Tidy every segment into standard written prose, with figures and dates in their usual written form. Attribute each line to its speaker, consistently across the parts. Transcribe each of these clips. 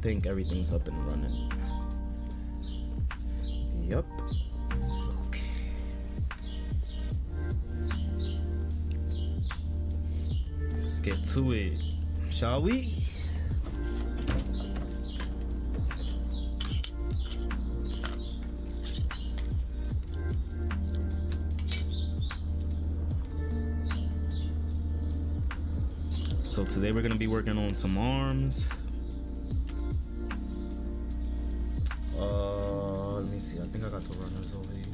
Speaker 1: think everything's up and running. Yup. Okay. Let's get to it, shall we? So today we're gonna be working on some arms. Let me see. I think I got the runners over here.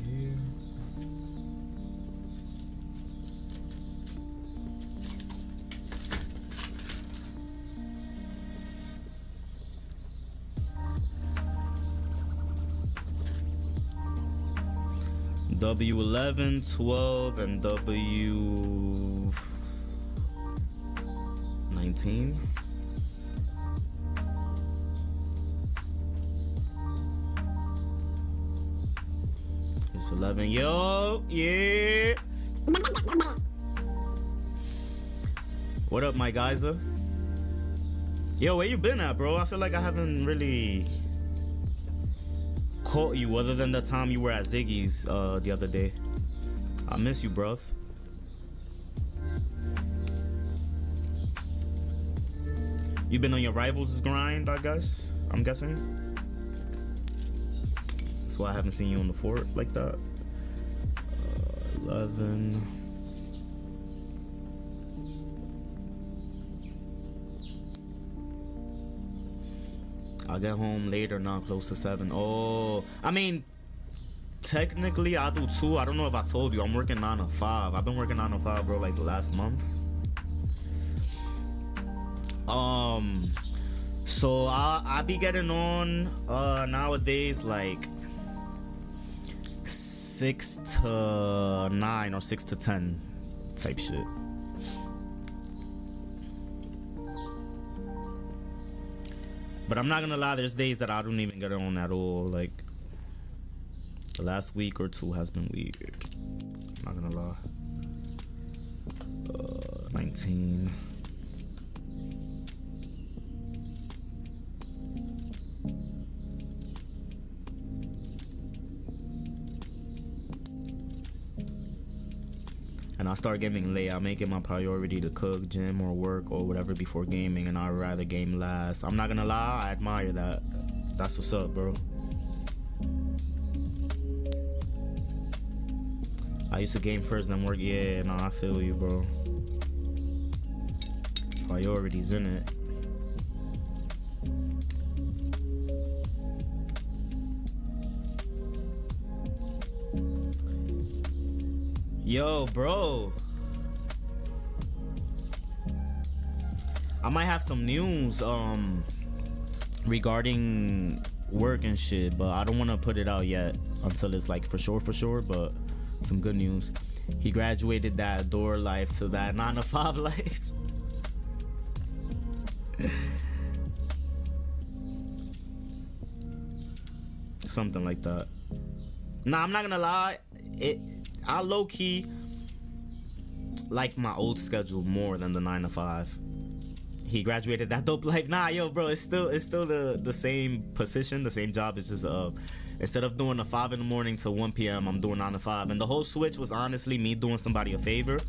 Speaker 1: W11, 12, and W19. It's 11. Yo, yeah. What up, my geyser? Yo, where you been at, bro? I feel like I haven't really caught you other than the time you were at Ziggy's the other day. I miss you, bruv. You been on your rivals grind, I guess? I'm guessing. That's why I haven't seen you on the fort like that. 11. I'll get home later now, close to 7. Oh, I mean, technically I do too. I don't know if I told you, I'm working 9 to 5. I've been working 9 to 5, bro, like the last month. So I be getting on nowadays like 6 to 9 or 6 to 10 type shit. But I'm not gonna lie, there's days that I don't even get on at all. Like the last week or two has been weird. I'm not gonna lie. 19. And I start gaming late. I make it my priority to cook, gym, or work or whatever before gaming, and I'd rather game last. I'm not gonna lie, I admire that. That's what's up, bro. I used to game first, then work. Yeah, nah, I feel you, bro. Priorities, innit? Yo, bro. I might have some news regarding work and shit, but I don't want to put it out yet until it's like for sure, but some good news. He graduated that door life to that 9 to 5 life. Something like that. Nah, I'm not gonna lie. I low-key like my old schedule more than the 9 to 5. He graduated that dope life. Nah, yo, bro, it's still the same position, the same job. It's just instead of doing a 5 in the morning to 1 p.m., I'm doing 9 to 5. And the whole switch was honestly me doing somebody a favor,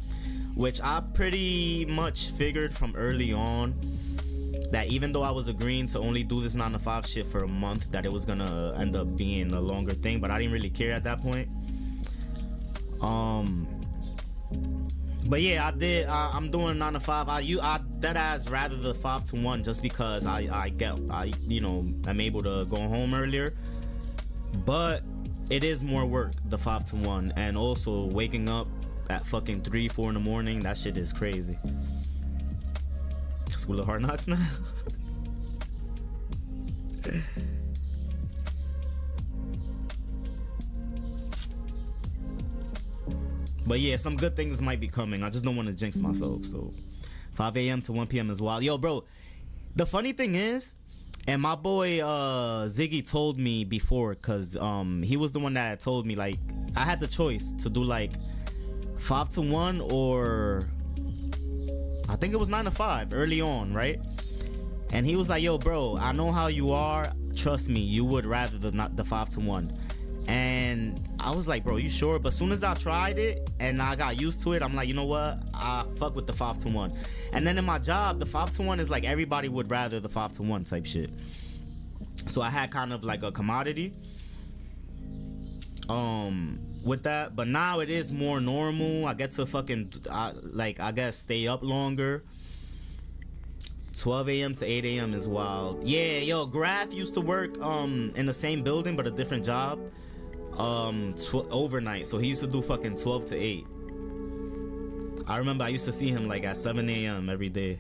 Speaker 1: which I pretty much figured from early on that even though I was agreeing to only do this 9 to 5 shit for a month, that it was gonna end up being a longer thing. But I didn't really care at that point. But yeah, I'm doing 9 to 5. I deadass rather the 5 to 1 just because I you know, I'm able to go home earlier. But it is more work, the 5 to 1, and also waking up at fucking 3, 4 in the morning. That shit is crazy. School of Hard Knocks now. But yeah, some good things might be coming. I just don't want to jinx myself. So 5 a.m. to 1 p.m. is wild. Yo, bro, the funny thing is, and my boy Ziggy told me before, because he was the one that told me, like, I had the choice to do like 5 to 1 or I think it was 9 to 5 early on, right? And he was like, yo, bro, I know how you are. Trust me, you would rather the 5 to 1. And I was like, bro, you sure? But as soon as I tried it and I got used to it, I'm like, you know what? I fuck with the 5 to 1. And then in my job, the 5 to 1 is like everybody would rather the 5 to 1 type shit. So I had kind of like a commodity with that. But now it is more normal. I get to fucking I guess stay up longer. 12 a.m. to 8 a.m. is wild. Yeah, yo, Graf used to work in the same building but a different job. Overnight, so he used to do fucking 12 to 8. I remember I used to see him like at 7 a.m. every day.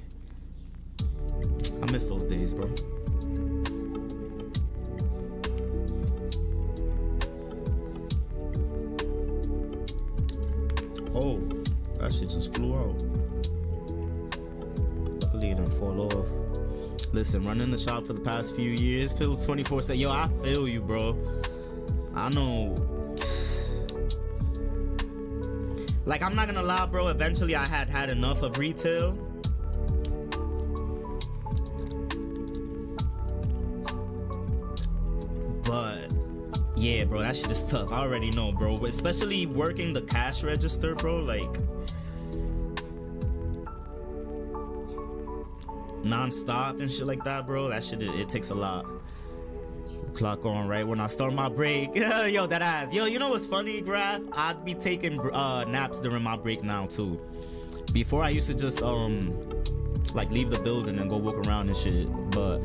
Speaker 1: I miss those days, bro. Oh, that shit just flew out. Luckily it didn't fall off. Listen, running the shop for the past few years feels 24/7. Yo, I feel you, bro. I know. Like, I'm not gonna lie, bro. Eventually, I had enough of retail. But yeah, bro, that shit is tough. I already know, bro. Especially working the cash register, bro. Like, non-stop and shit like that, bro. That shit, it takes a lot. Clock on right when I start my break. Yo, that ass. Yo, you know what's funny, Graf? I'd be taking naps during my break now too. Before I used to just like leave the building and go walk around and shit. But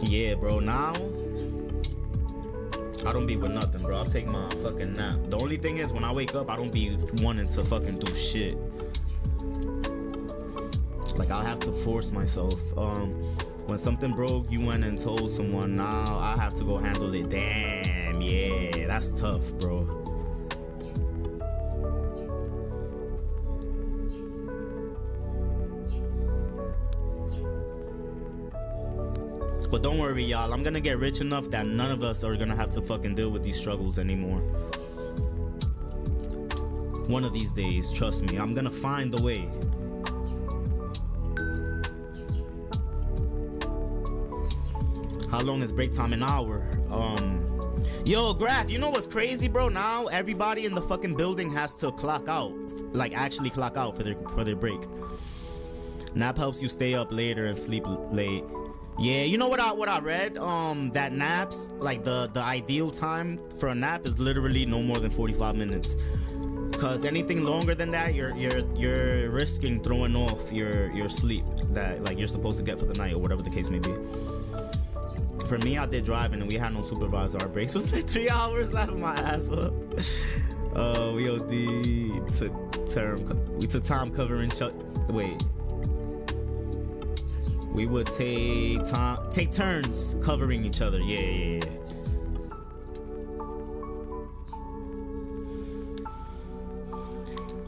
Speaker 1: yeah, bro, now I don't be with nothing, bro. I'll take my fucking nap. The only thing is when I wake up, I don't be wanting to fucking do shit. Like, I'll have to force myself. When something broke, you went and told someone, now I have to go handle it. Damn, yeah, that's tough, bro. But don't worry, y'all. I'm gonna get rich enough that none of us are gonna have to fucking deal with these struggles anymore. One of these days, trust me, I'm gonna find a way. How long is break time? An hour. Yo, Graf, you know what's crazy, bro? Now everybody in the fucking building has to clock out, like actually clock out for their break. Nap helps you stay up later and sleep late. Yeah, you know what I read? That naps, like the ideal time for a nap is literally no more than 45 minutes. Cause anything longer than that, you're risking throwing off your sleep that like you're supposed to get for the night or whatever the case may be. For me, I did driving and we had no supervisor. Our breaks was like 3 hours, laughing my ass up. We took time covering we would take turns covering each other. Yeah.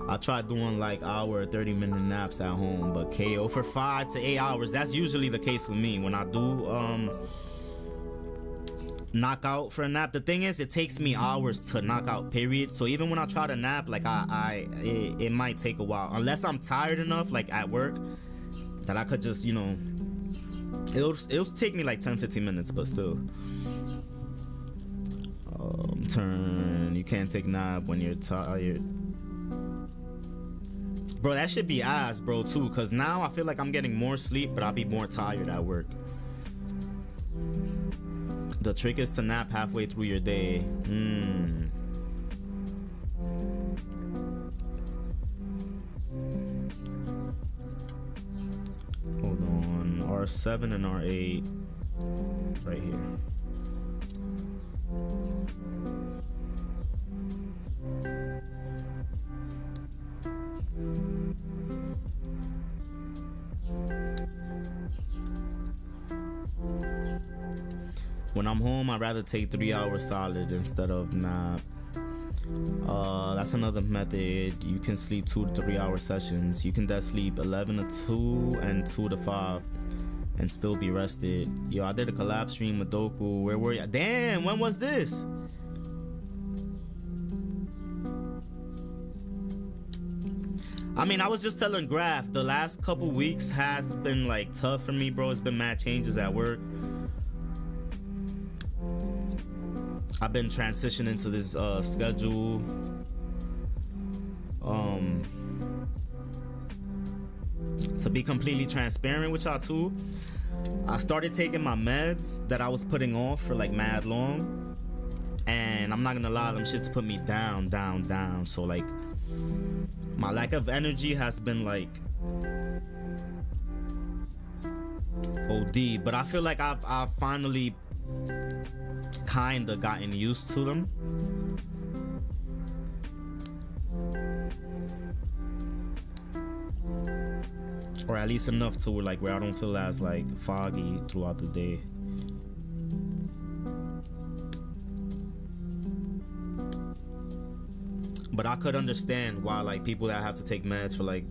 Speaker 1: I tried doing like hour 30-minute naps at home, but KO for 5 to 8 hours. That's usually the case with me when I do knock out for a nap. The thing is, it takes me hours to knock out, period. So even when I try to nap, like it might take a while, unless I'm tired enough, like at work, that I could just, you know, it'll take me like 10-15 minutes, but still. Turn. You can't take nap when you're tired. Bro, that should be ass, bro, too, because now I feel like I'm getting more sleep, but I'll be more tired at work. The trick is to nap halfway through your day. Hold on. R7 and R8. Right here. When I'm home, I'd rather take 3 hours solid instead of nap. That's another method. You can sleep 2 to 3 hour sessions. You can desk sleep 11 to 2 and 2 to 5 and still be rested. Yo, I did a collab stream with Doku. Where were you? Damn, when was this? I mean, I was just telling Graph, the last couple weeks has been like tough for me, bro. It's been mad changes at work. I've been transitioning to this schedule. To be completely transparent with y'all too, I started taking my meds that I was putting off for like mad long, and I'm not gonna lie, them shits put me down. So like, my lack of energy has been like OD, but I feel like I've finally kinda gotten used to them. Or at least enough to where I don't feel as like foggy throughout the day. But I could understand why like people that have to take meds for like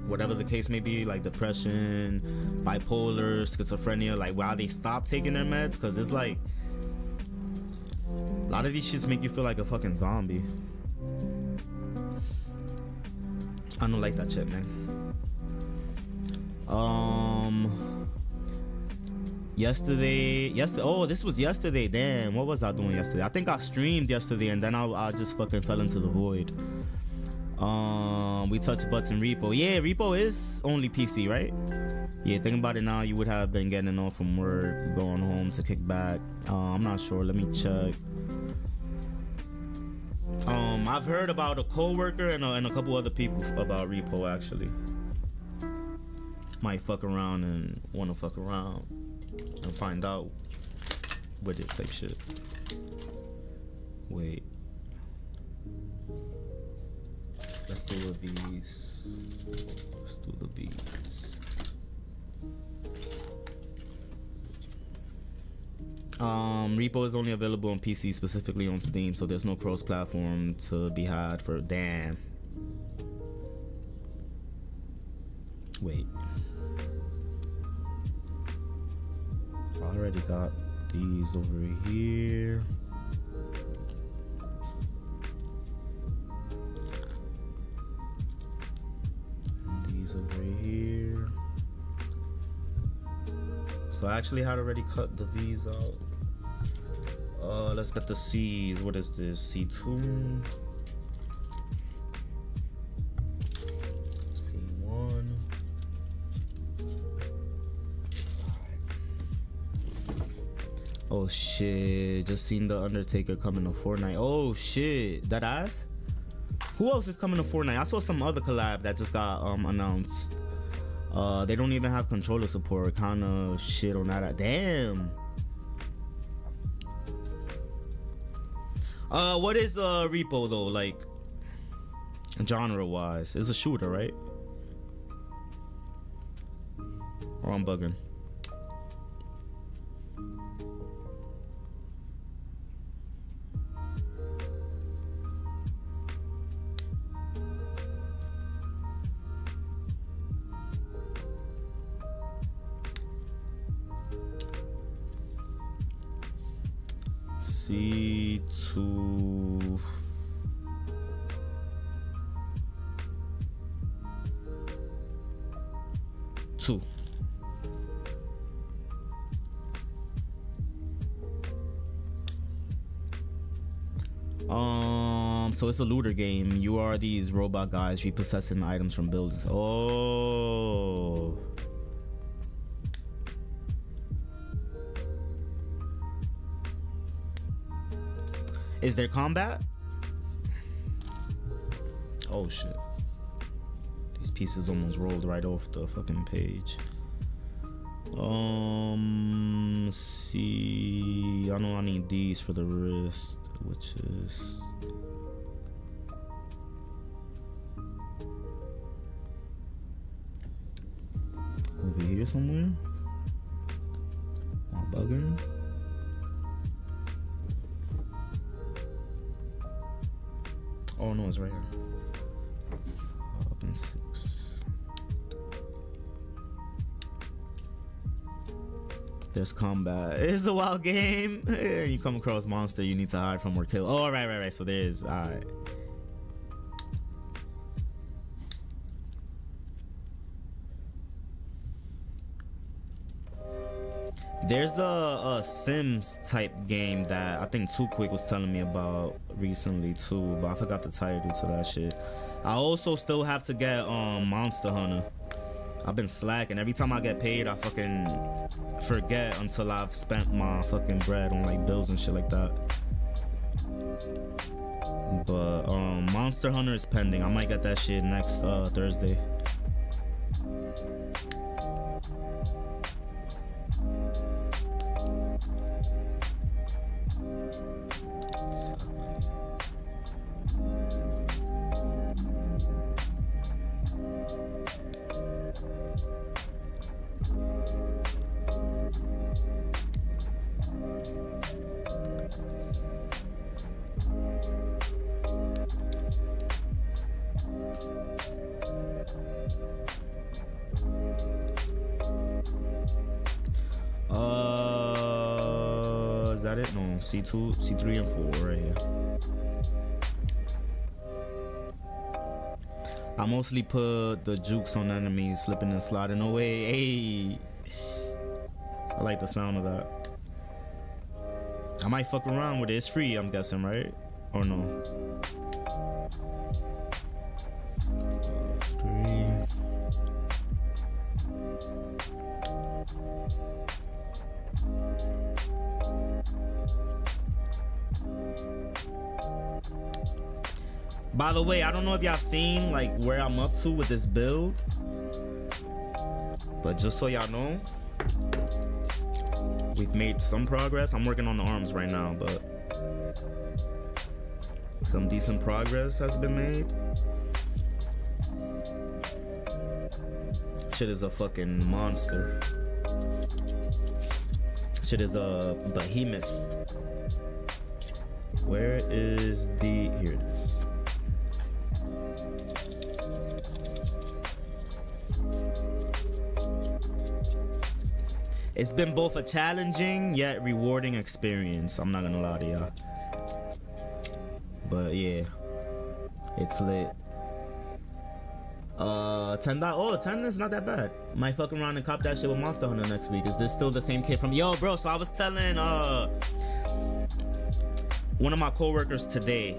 Speaker 1: whatever the case may be, like depression, bipolar, schizophrenia, like why they stop taking their meds, because it's like a lot of these shits make you feel like a fucking zombie. I don't like that shit, man. Oh, this was yesterday. Damn, what was I doing yesterday? I think I streamed yesterday, and then I just fucking fell into the void. We touched button repo. Yeah, repo is only PC, right? Yeah, think about it now. You would have been getting off from work, going home to kick back. I'm not sure. Let me check. I've heard about a coworker and a couple other people about repo actually. Might fuck around and wanna fuck around and find out with it type shit. Wait. Let's do the V's. Let's do the V's. Repo is only available on PC, specifically on Steam, so there's no cross-platform to be had for. Damn. Wait. I already got these over here. And these over here. So I actually had already cut the V's out. Let's get the C's. What is this? C2. C1. Oh shit, just seen the Undertaker coming to Fortnite. Oh shit, that ass? Who else is coming to Fortnite? I saw some other collab that just got announced. They don't even have controller support. Kind of shit on that. Damn. What is repo though, like genre wise? It's a shooter, right? Or I'm bugging. C2. Two. So it's a looter game. You are these robot guys repossessing items from buildings. Oh. Is there combat? Oh shit. These pieces almost rolled right off the fucking page. See, I know I need these for the wrist, which is over here somewhere. Am I bugging? Oh no, it's right here. 5 and 6. There's combat. It's a wild game. You come across monster you need to hide from or kill. Oh, right. So there is. Alright. There's a Sims type game that I think Too Quick was telling me about recently too, but I forgot the title to that shit. I also still have to get Monster Hunter. I've been slacking. Every time I get paid, I fucking forget until I've spent my fucking bread on like bills and shit like that. But Monster Hunter is pending. I might get that shit next Thursday. Is that it? No, C2, C3, and 4 right here. I mostly put the jukes on enemies slipping and sliding away. Hey, I like the sound of that. I might fuck around with it. It's free, I'm guessing, right? Or no? 3. By the way, I don't know if y'all seen like where I'm up to with this build, but just so y'all know, we've made some progress. I'm working on the arms right now, but some decent progress has been made. Shit is a fucking monster. Shit is a behemoth. Where is the... Here it is. It's been both a challenging yet rewarding experience. I'm not gonna lie to y'all. But yeah, it's lit. 10. Oh, 10 is not that bad. Might fuck around and cop that shit with Monster Hunter next week. Is this still the same kid from... Yo, bro, so I was telling one of my coworkers today.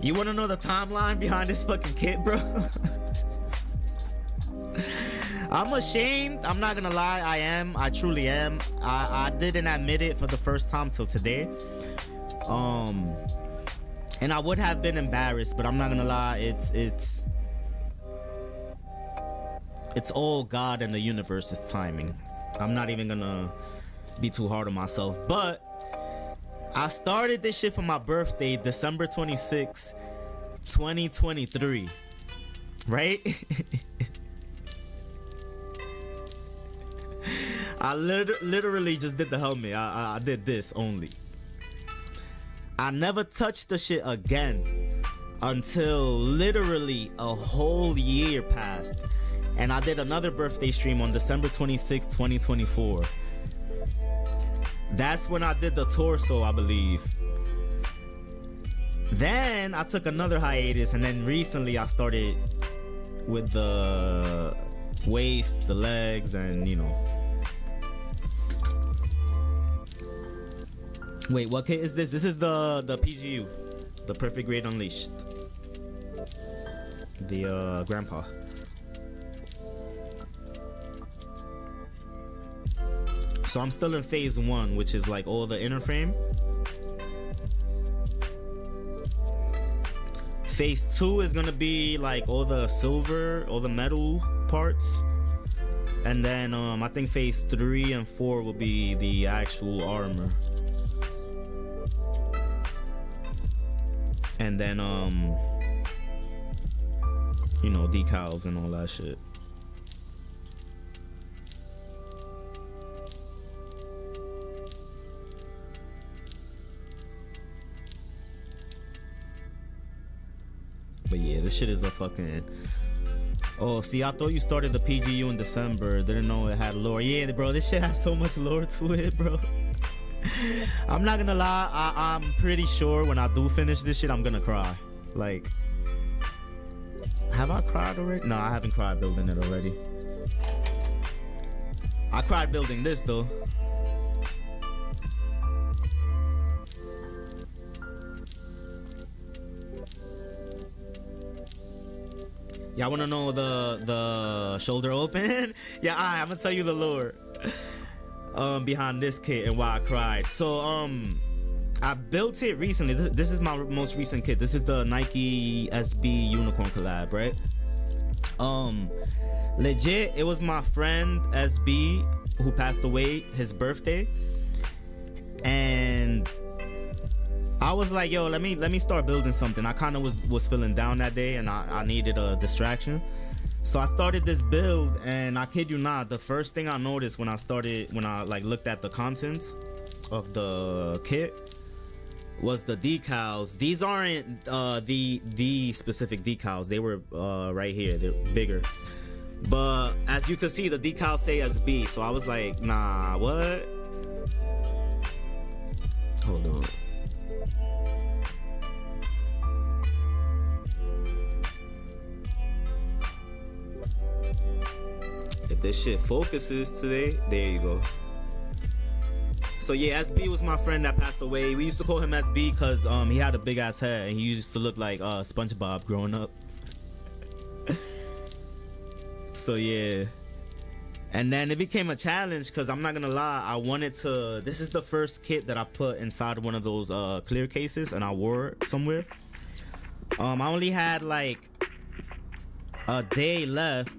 Speaker 1: You wanna know the timeline behind this fucking kid, bro? I'm ashamed. I'm not gonna lie. I am. I truly am. I didn't admit it for the first time till today. And I would have been embarrassed, but I'm not gonna lie. It's all God and the universe's timing. I'm not even gonna be too hard on myself. But I started this shit for my birthday, December 26, 2023. Right? I literally just did the helmet. I did this only. I never touched the shit again until literally a whole year passed. And I did another birthday stream on December 26, 2024. That's when I did the torso, I believe. Then I took another hiatus, and then recently I started with the waist, the legs, and you know. Wait, what kit is this? This is the PGU, the Perfect Grade Unleashed. The grandpa. So I'm still in phase 1, which is like all the inner frame. Phase 2 is gonna be like all the silver, all the metal parts. And then I think phase 3 and 4 will be the actual armor. And then you know, decals and all that shit. But yeah, this shit is a fucking... Oh, see, I thought you started the PGU in December. Didn't know it had lore. Yeah, bro, this shit has so much lore to it, bro. I'm not gonna lie, I'm pretty sure when I do finish this shit, I'm gonna cry. Like, have I cried already? No, I haven't cried building it already. I cried building this though. Y'all wanna know the shoulder open? Yeah, I'm gonna tell you the lore behind this kit and why I cried. So I built it recently. This is my most recent kit. This is the Nike SB Unicorn collab, right? Legit, it was my friend SB who passed away, his birthday, and I was like, yo, let me start building something. I kind of was feeling down that day, and I needed a distraction. So I started this build, and I kid you not, the first thing I noticed when I like looked at the contents of the kit was the decals. These aren't the specific decals. They were right here. They're bigger. But as you can see, the decals say SB. So I was like, nah, what? Hold on. If this shit focuses today, there you go. So yeah, SB was my friend that passed away. We used to call him SB because he had a big ass head and he used to look like SpongeBob growing up. So yeah, and then it became a challenge because I'm not gonna lie, I wanted to. This is the first kit that I put inside one of those clear cases and I wore it somewhere. I only had like a day left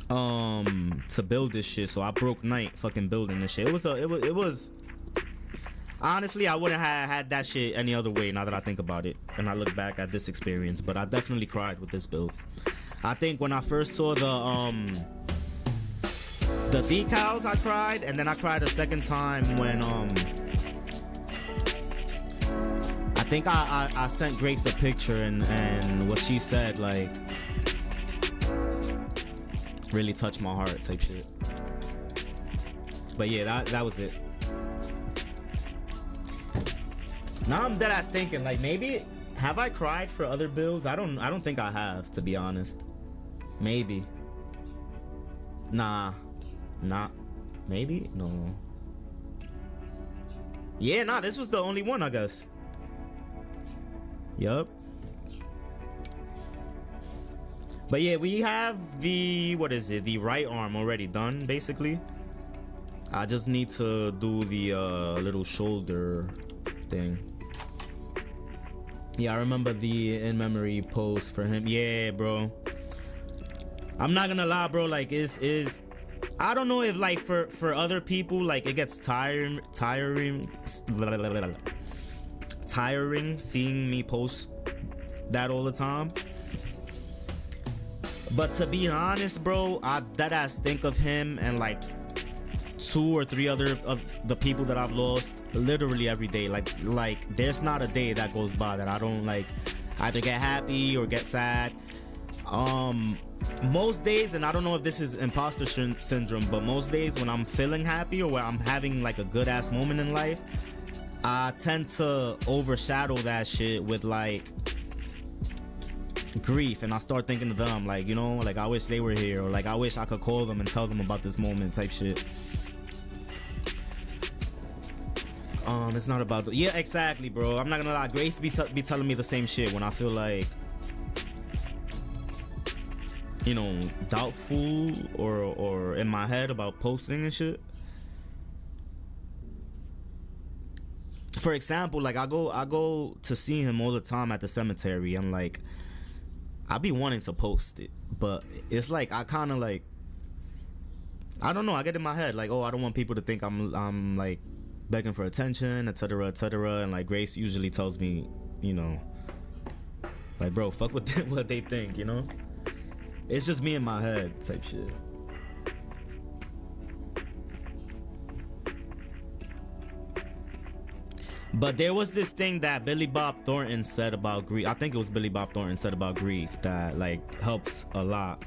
Speaker 1: to build this shit, so I broke night fucking building this shit. It was honestly, I wouldn't have had that shit any other way now that I think about it and I look back at this experience, but I definitely cried with this build. I think when I first saw the decals, I cried, and then I cried a second time when I think I sent Grace a picture and what she said like really touched my heart type shit. But yeah, that was it. Now I'm dead ass thinking like, maybe have I cried for other builds? I don't think I have, to be honest. Maybe. Nah. Maybe? No. Yeah, nah, this was the only one, I guess. Yup. But yeah, we have the, what is it? The right arm already done, basically. I just need to do the little shoulder thing. Yeah, I remember the in-memory post for him. Yeah, bro. I'm not gonna lie, bro. Like, is I don't know if like for other people like it gets tiring seeing me post that all the time. But to be honest, bro, I deadass think of him and like 2 or 3 other of the people that I've lost literally every day. Like there's not a day that goes by that I don't like either get happy or get sad. Most days, and I don't know if this is imposter syndrome, but most days when I'm feeling happy or when I'm having like a good ass moment in life, I tend to overshadow that shit with like grief, and I start thinking of them, like, you know, like I wish they were here, or like I wish I could call them and tell them about this moment type shit. It's not about the, yeah, exactly, bro. I'm not gonna lie, Grace be telling me the same shit when I feel like, you know, doubtful or in my head about posting and shit. For example, like I go to see him all the time at the cemetery, and like I be wanting to post it, but it's like I kind of like, I don't know, I get in my head like, oh, I don't want people to think I'm like begging for attention, etc., and like Grace usually tells me, you know, like, bro, fuck with them, what they think, you know. It's just me in my head type shit. But there was this thing that Billy Bob Thornton said about grief. I think it was Billy Bob Thornton said about grief that like helps a lot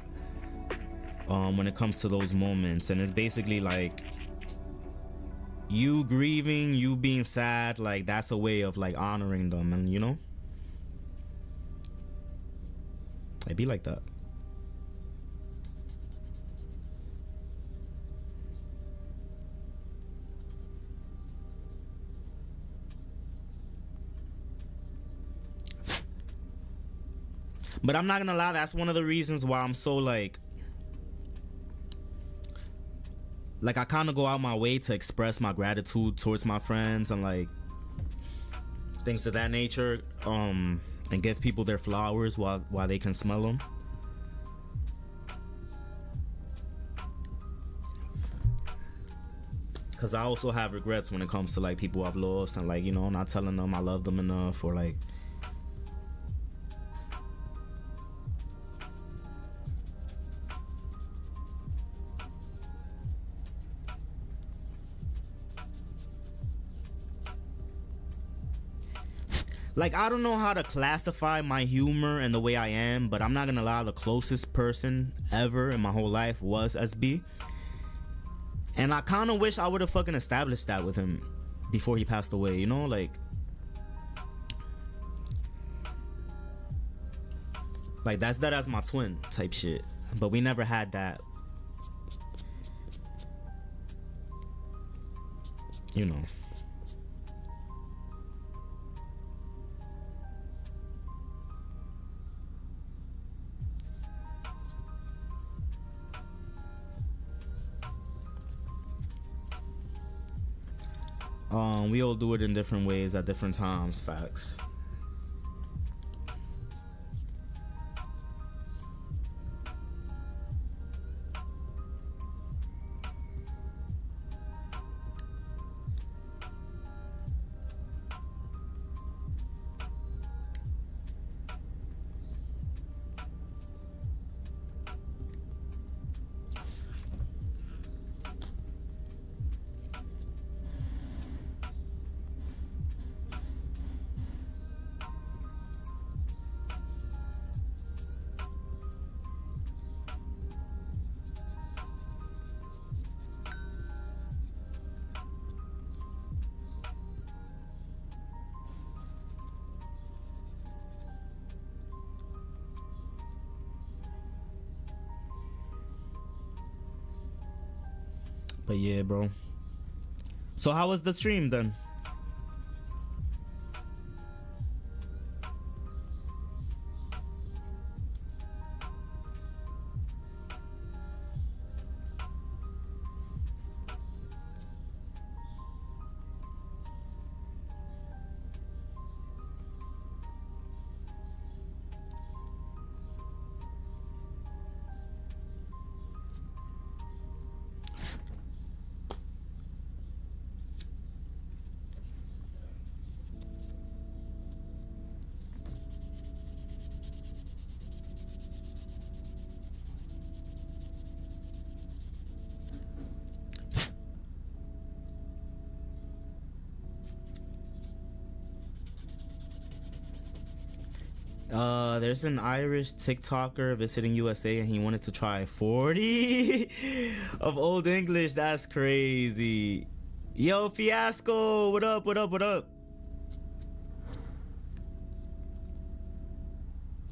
Speaker 1: when it comes to those moments. And it's basically like you grieving, you being sad, like that's a way of like honoring them, and you know, it'd be like that. But I'm not gonna lie, that's one of the reasons why I'm so like I kind of go out my way to express my gratitude towards my friends and like things of that nature, and give people their flowers while they can smell them. Cause I also have regrets when it comes to like people I've lost and like, you know, not telling them I love them enough, or like I don't know how to classify my humor and the way I am, but I'm not gonna lie, the closest person ever in my whole life was SB. And I kind of wish I would have fucking established that with him before he passed away, you know, like that's my twin type shit. But we never had that, you know. We all do it in different ways at different times. Facts. But yeah, bro. So how was the stream then? There's an Irish TikToker visiting USA and he wanted to try 40 of Old English. That's crazy. Yo, Fiasco, what up, what up, what up?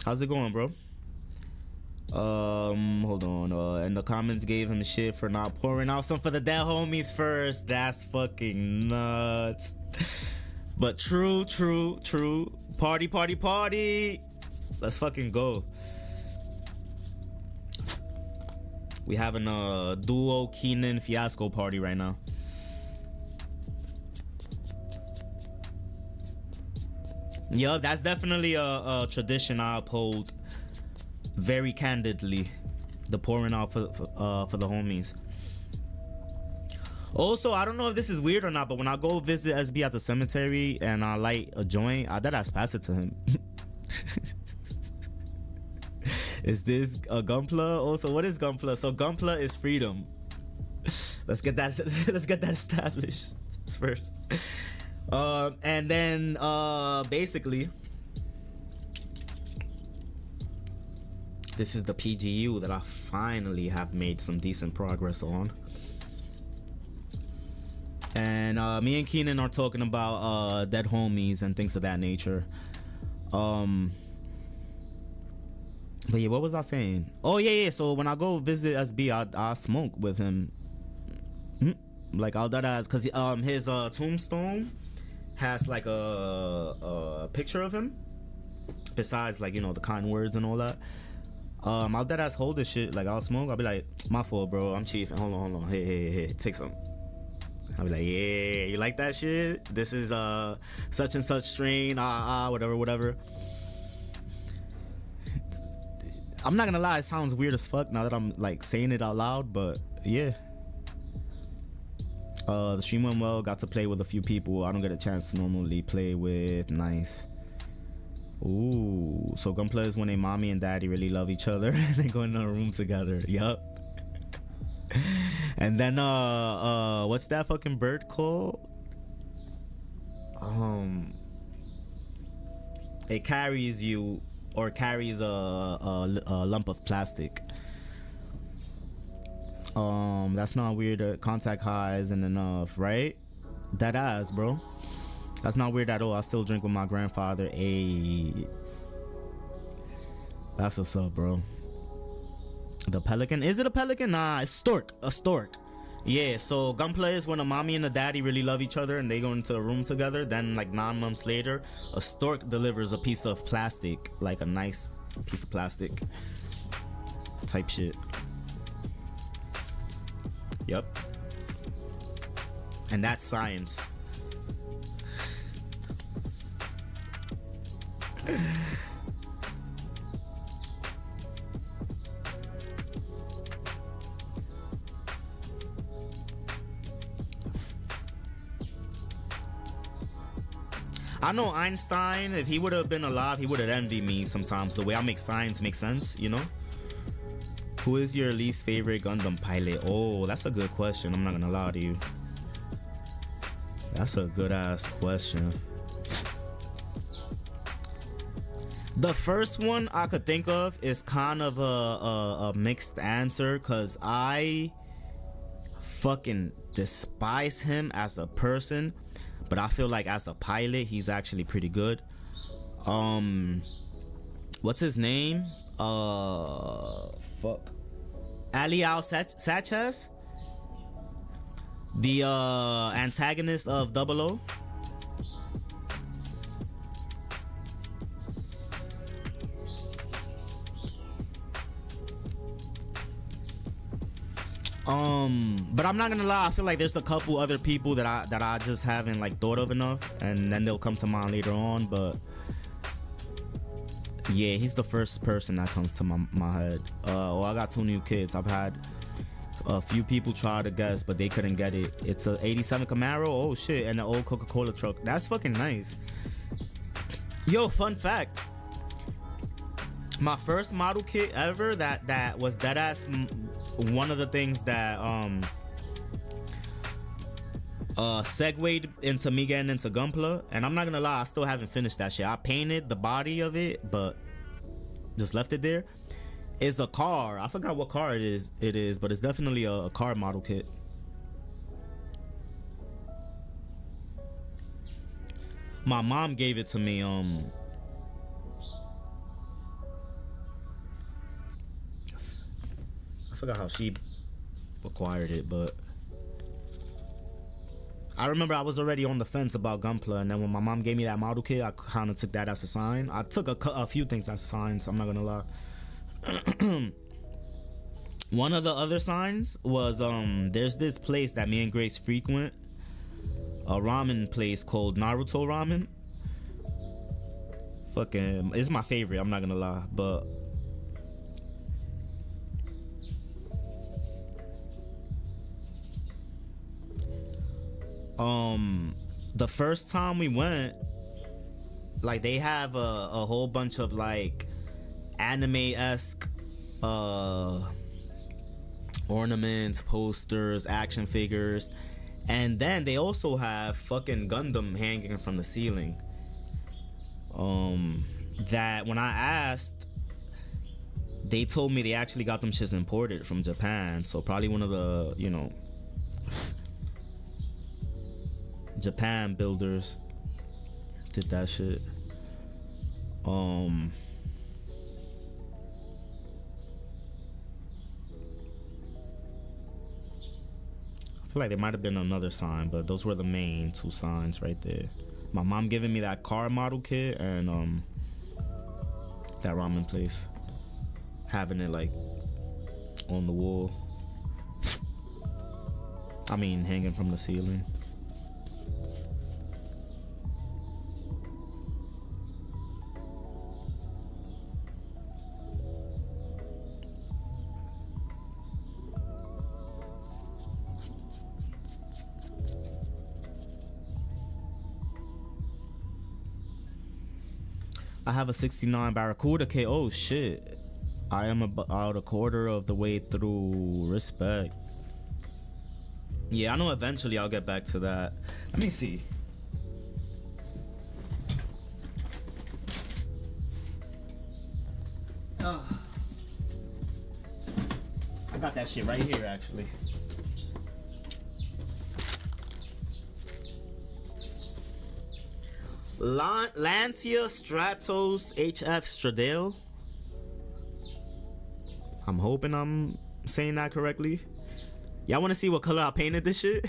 Speaker 1: How's it going, bro? Hold on. And the comments gave him shit for not pouring out some for the dead homies first. That's fucking nuts. But true. Party, party, party. Let's fucking go. We having a duo Keenan Fiasco party right now. Yup, that's definitely a tradition I uphold very candidly. The pouring out for the homies. Also, I don't know if this is weird or not, but when I go visit SB at the cemetery and I light a joint, I deadass pass it to him. Is this a Gunpla? Also, what is Gunpla? So Gunpla is freedom. Let's get that established first. And then basically, this is the PGU that I finally have made some decent progress on. And me and Keenan are talking about dead homies and things of that nature. But yeah, what was I saying? Oh yeah. So when I go visit SB, I smoke with him. Like all that ass, cause his tombstone has like a picture of him besides like, you know, the kind words and all that. I'll dead ass hold this shit. Like, I'll smoke. I'll be like, my fault, bro. I'm chiefing. Hold on. Hey, take some. I'll be like, yeah, you like that shit? This is such and such strain. Whatever. I'm not gonna lie, it sounds weird as fuck now that I'm like saying it out loud, but yeah. The stream went well. Got to play with a few people I don't get a chance to normally play with. Nice. Ooh, so gunplay is when a mommy and daddy really love each other and they go in a room together. Yup. And then what's that fucking bird called? It carries you, or carries a lump of plastic. That's not weird. Contact high isn't enough, right? That ass, bro. That's not weird at all. I still drink with my grandfather. Ayy. That's what's up, bro. The pelican? Is it a pelican? Nah, it's stork. A stork. Yeah, so gunplay is when a mommy and a daddy really love each other and they go into a room together. Then like 9 months later, a stork delivers a piece of plastic, like a nice piece of plastic type shit. Yep. And that's science. I know Einstein, if he would have been alive, he would have envied me sometimes. The way I make science make sense, you know? Who is your least favorite Gundam pilot? Oh, that's a good question. I'm not gonna lie to you. That's a good ass question. The first one I could think of is kind of a mixed answer, because I fucking despise him as a person, but I feel like as a pilot he's actually pretty good. What's his name? Fuck. Aliao Sanchez, the antagonist of 00. But I'm not gonna lie, I feel like there's a couple other people that I just haven't like thought of enough, and then they'll come to mind later on. But yeah, he's the first person that comes to my head. Well, I got 2 new kids. I've had a few people try to guess, but they couldn't get it. It's a 87 Camaro, oh shit, and an old Coca-Cola truck. That's fucking nice. Yo, fun fact, my first model kit ever that was dead ass one of the things that segued into me getting into Gunpla, and I'm not gonna lie, I still haven't finished that shit. I painted the body of it, but just left it there. It's a car. I forgot what car it is, but it's definitely a car model kit. My mom gave it to me. I forgot how she acquired it, but I remember I was already on the fence about Gunpla, and then when my mom gave me that model kit, I kind of took that as a sign. I took a few things as signs, I'm not gonna lie. One of the other signs was there's this place that me and Grace frequent, a ramen place called Naruto Ramen. Fucking, it's my favorite, I'm not gonna lie. But the first time we went, like, they have a whole bunch of like anime-esque ornaments, posters, action figures, and then they also have fucking Gundam hanging from the ceiling. That when I asked, they told me they actually got them shits imported from Japan, so probably one of the, you know, Japan builders did that shit. I feel like there might have been another sign, but those were the main 2 signs right there. My mom giving me that car model kit, and That ramen place. Having it like on the wall. I mean, hanging from the ceiling. I have a 69 Barracuda K. Oh shit. I am about a quarter of the way through. Respect. Yeah, I know eventually I'll get back to that. Let me see. I got that shit right here actually. Lancia Stratos HF Stradale. I'm hoping I'm saying that correctly. Y'all want to see what color I painted this shit?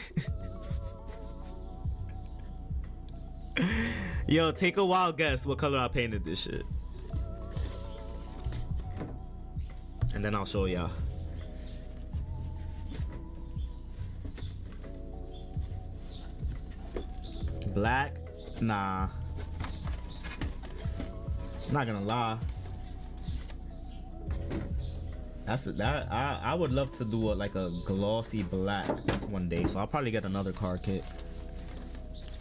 Speaker 1: Yo, take a wild guess what color I painted this shit. And then I'll show y'all. Black? Nah. Not gonna lie. I would love to do like a glossy black one day, so I'll probably get another car kit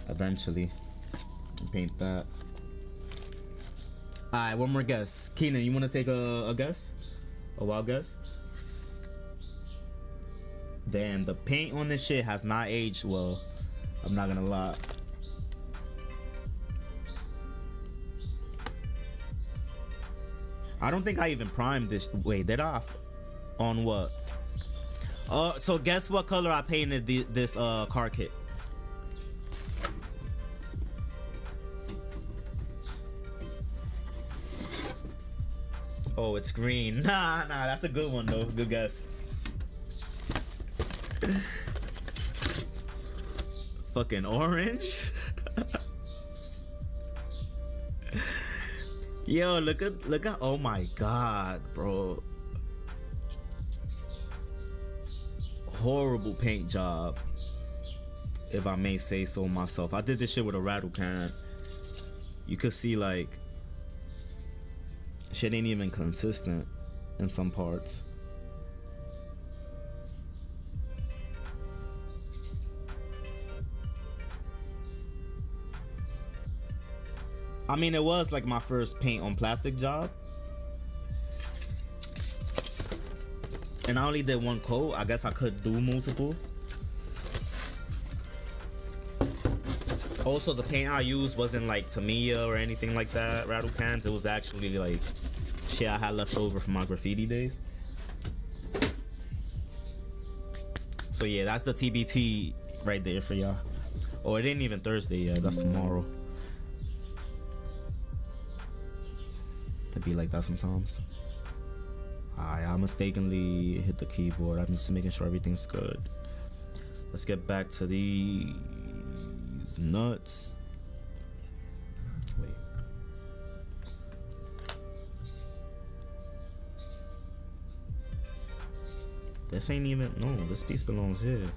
Speaker 1: eventually and paint that. Alright, one more guess. Keenan, you wanna take a guess? A wild guess? Damn, the paint on this shit has not aged well. I'm not gonna lie. I don't think I even primed this. Wait, did I? On what? So guess what color I painted this car kit? Oh, it's green. Nah, that's a good one though. Good guess. Fucking orange. Yo, look at oh my god, bro. Horrible paint job, if I may say so myself. I did this shit with a rattle can. You could see like shit ain't even consistent in some parts. I mean, it was like my first paint on plastic job. And I only did one coat. I guess I could do multiple. Also, the paint I used wasn't like Tamiya or anything like that, rattle cans. It was actually like shit I had left over from my graffiti days. So yeah, that's the TBT right there for y'all. Oh, it ain't even Thursday yet. That's tomorrow. To be like that sometimes. I mistakenly hit the keyboard. I'm just making sure everything's good. Let's get back to these nuts. Wait. This ain't even, no, this piece belongs here.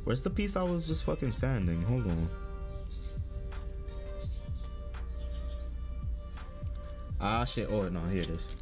Speaker 1: Where's the piece I was just fucking sanding? Hold on. Ah shit, oh no, here it is.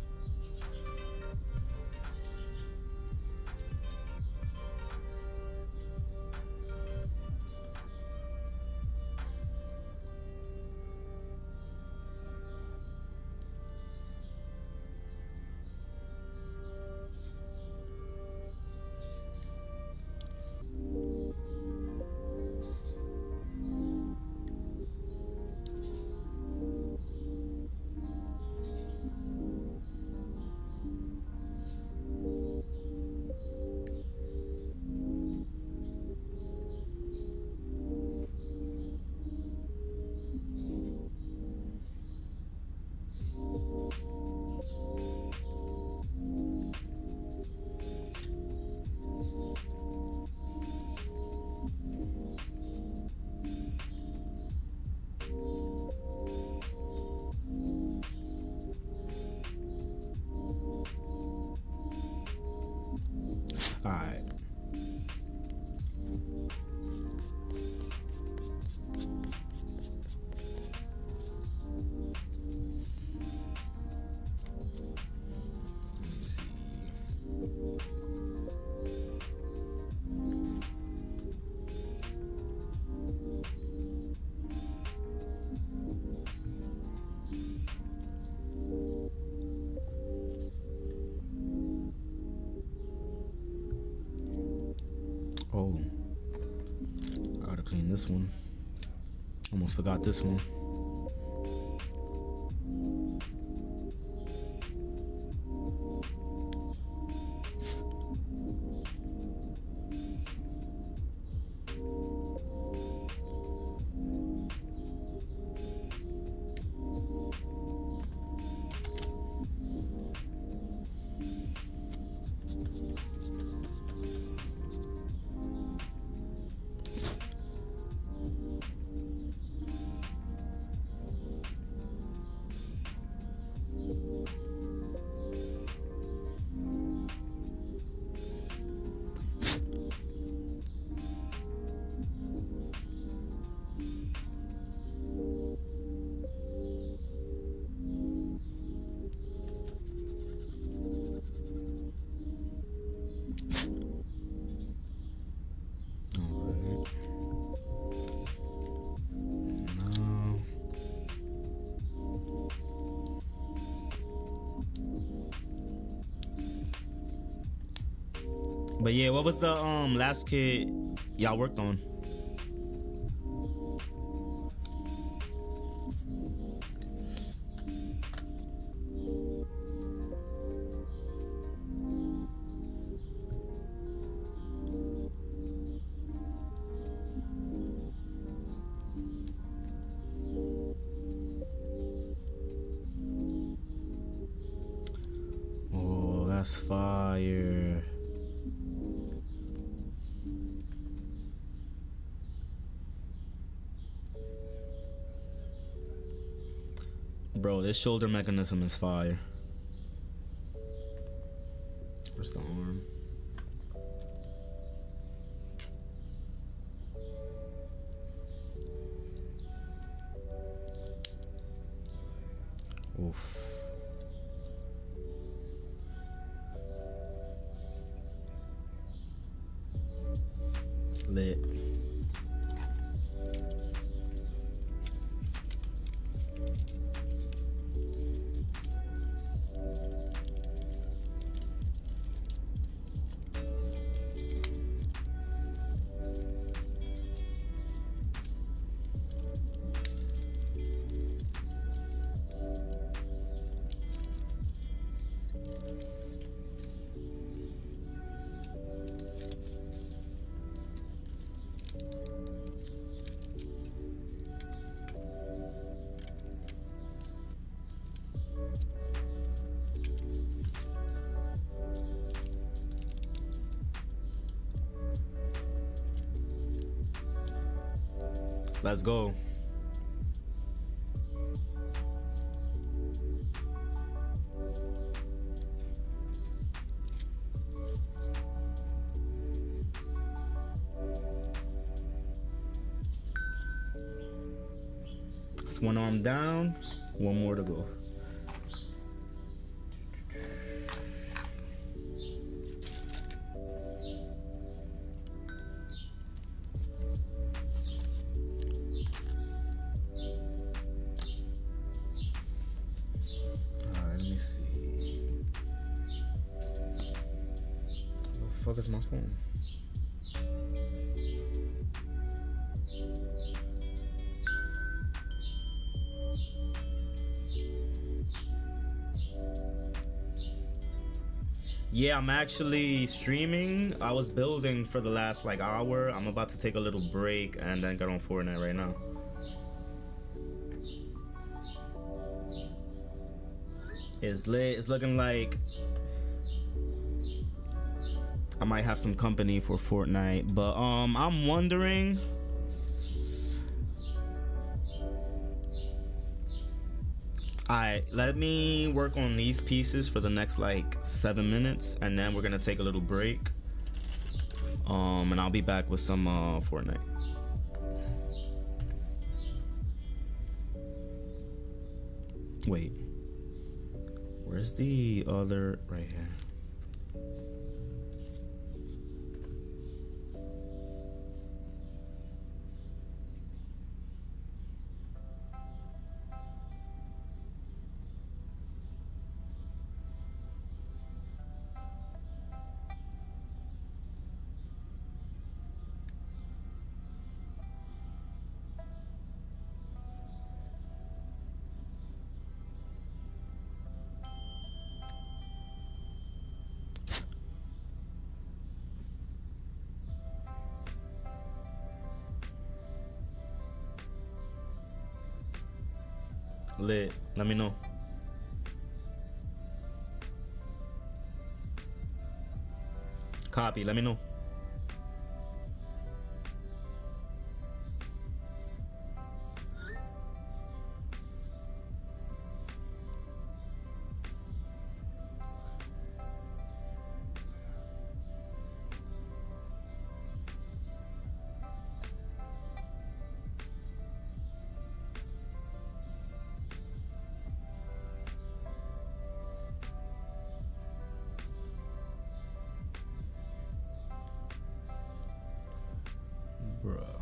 Speaker 1: Alright. Let me see. Oh, I gotta clean this one. Almost forgot this one. But yeah, what was the last kid y'all worked on? Oh, that's fire. Bro, this shoulder mechanism is fire. Where's the arm? Oof. Lit. Let's go. It's one arm down, one more to go. Fuck is my phone? Yeah, I'm actually streaming. I was building for the last like hour. I'm about to take a little break and then get on Fortnite right now. It's lit. It's looking like I might have some company for Fortnite, but I'm wondering. Alright, let me work on these pieces for the next like 7 minutes, and then we're gonna take a little break. And I'll be back with some Fortnite. Wait, where's the other? Right here. Lit. Let me know. Copy. Let me know. Bruh.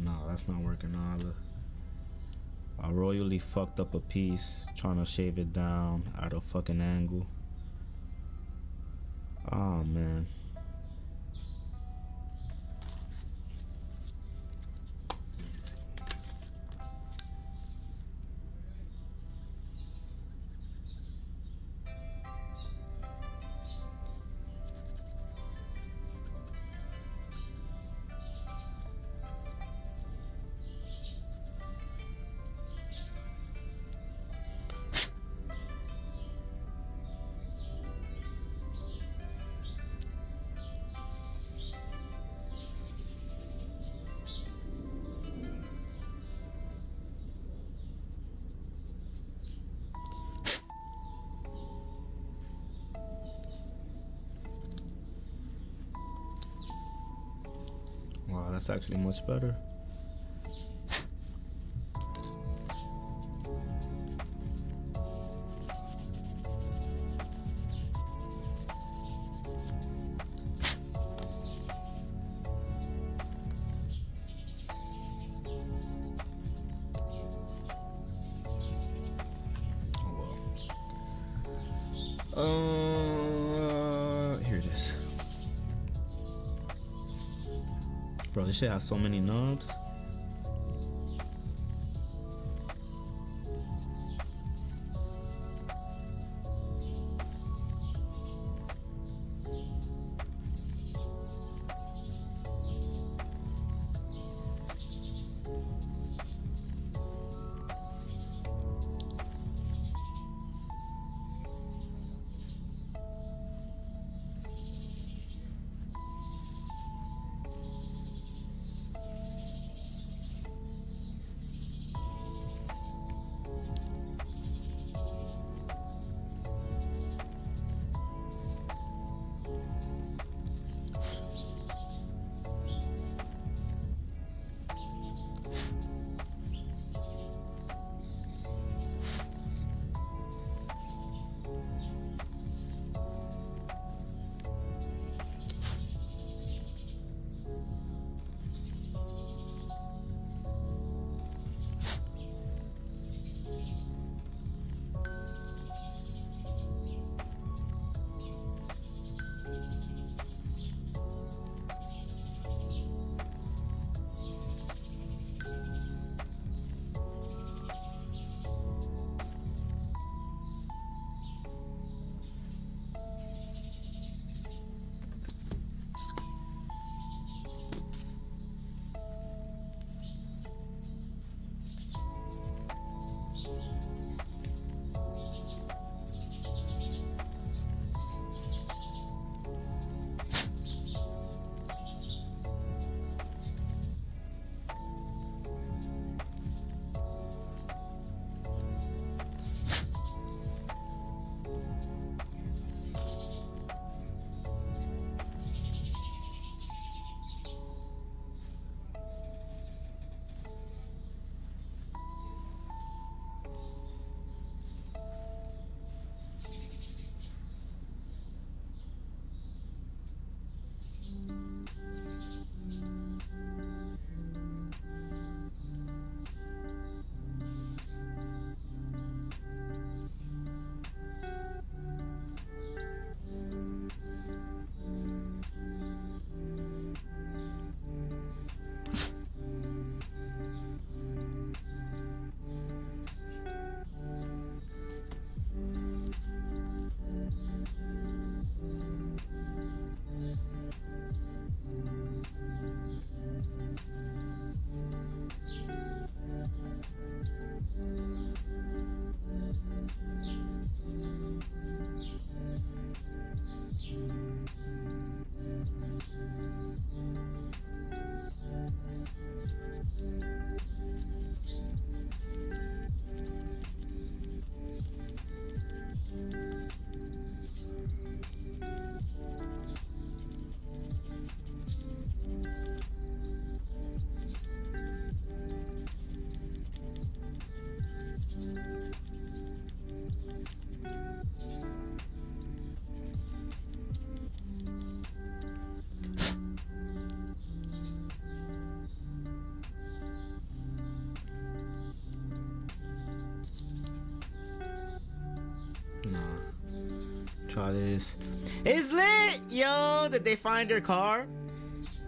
Speaker 1: No, that's not working either. I royally fucked up a piece trying to shave it down at a fucking angle. Oh man. Wow, that's actually much better. Here it is. Bro, this shit has so many knobs. try this. It's lit! Yo, did they find your car?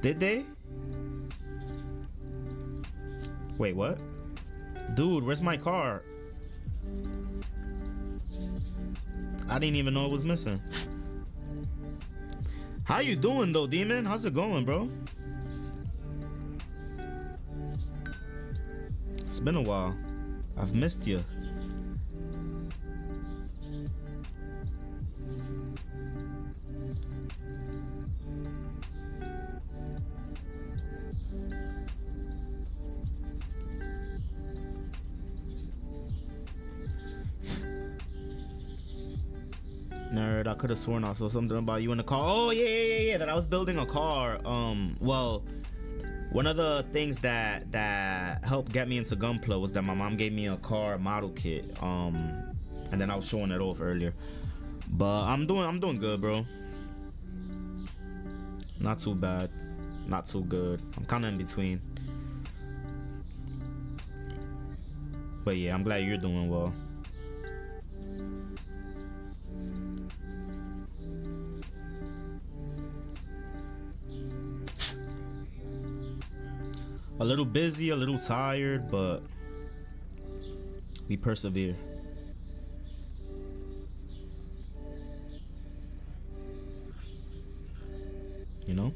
Speaker 1: Did they? Wait, what? Dude, where's my car? I didn't even know it was missing. How you doing though, Demon? How's it going, bro? It's been a while. I've missed you. Nerd, I could have sworn I saw something about you in the car. Oh yeah, that I was building a car. Well, one of the things that helped get me into gunplay was that my mom gave me a car model kit. And then I was showing it off earlier. But I'm doing good, bro. Not too bad, not too good. I'm kind of in between. But yeah, I'm glad you're doing well. A little busy, a little tired, but we persevere. You know?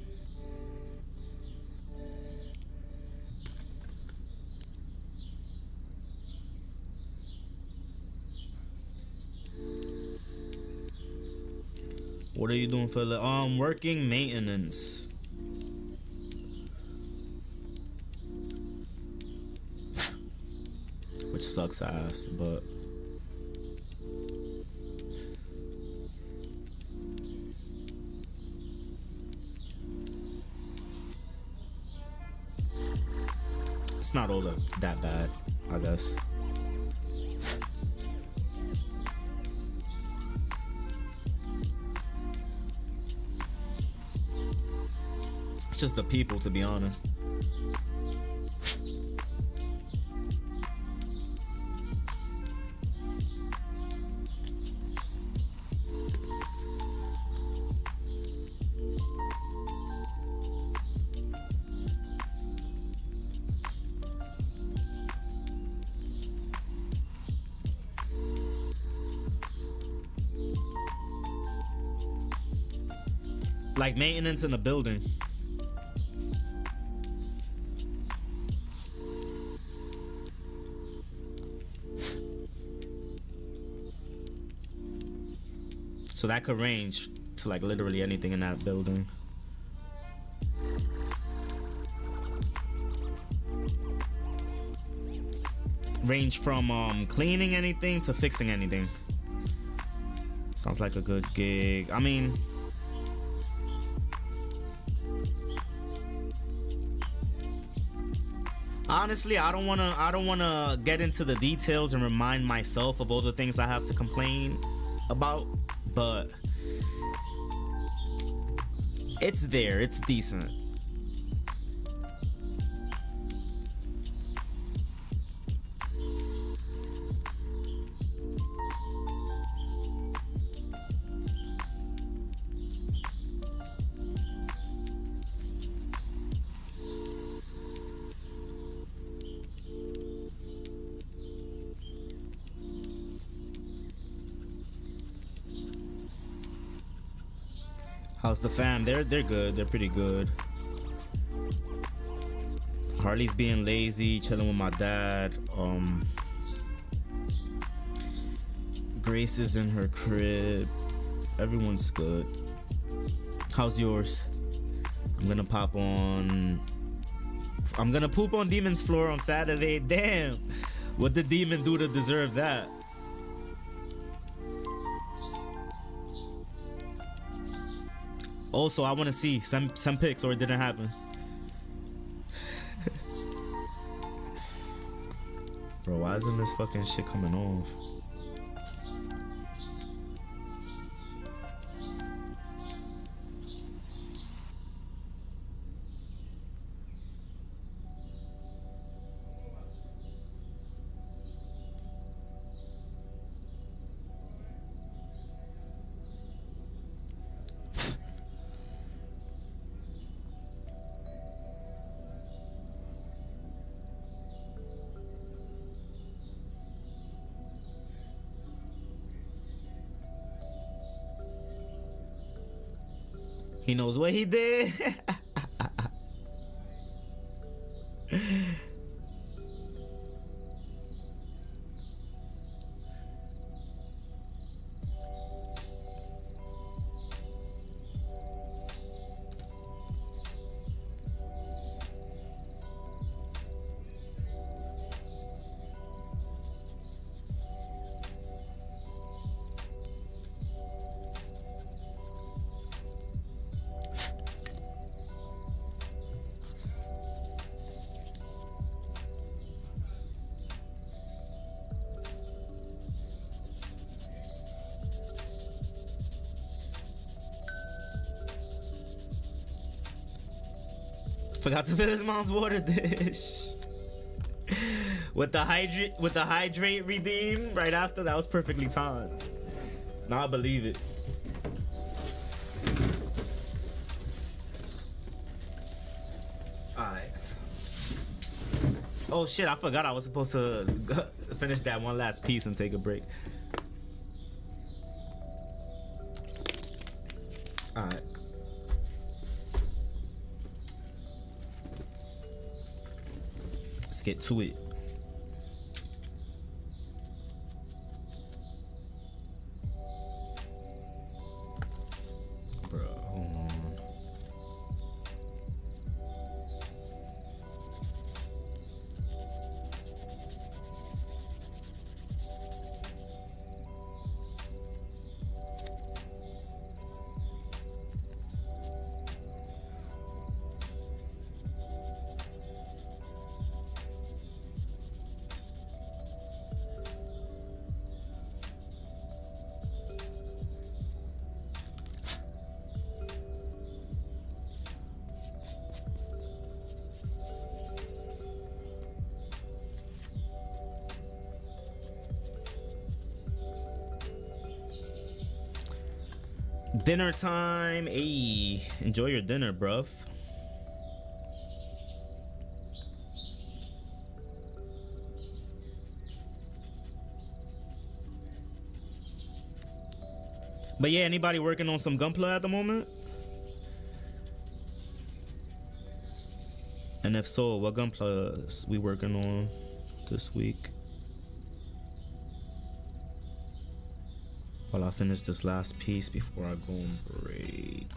Speaker 1: What are you doing for the working maintenance? Which sucks ass, but it's not all that bad, I guess. It's just the people, to be honest. Like maintenance in the building. So that could range to like literally anything in that building. Range from cleaning anything to fixing anything. Sounds like a good gig. I mean, honestly, I don't wanna get into the details and remind myself of all the things I have to complain about, but it's there, it's decent. How's the fam? They're good. They're pretty good. Harley's being lazy, chilling with my dad. Grace is in her crib. Everyone's good. How's yours? I'm gonna poop on Demon's floor on Saturday. Damn. What did Demon do to deserve that? Also, I want to see some pics, or it didn't happen. Bro, why isn't this fucking shit coming off? He knows what he did. Forgot to fill his mom's water dish. with the hydrate redeem right after, that was perfectly timed. Now I believe it. Alright. Oh shit, I forgot I was supposed to finish that one last piece and take a break. Alright. Let's get to it. Bro, hold on. Dinner time. Ayy, enjoy your dinner, bruv. But yeah, anybody working on some gunpla at the moment? And if so, what gunpla we working on this week? While I finish this last piece before I go on break.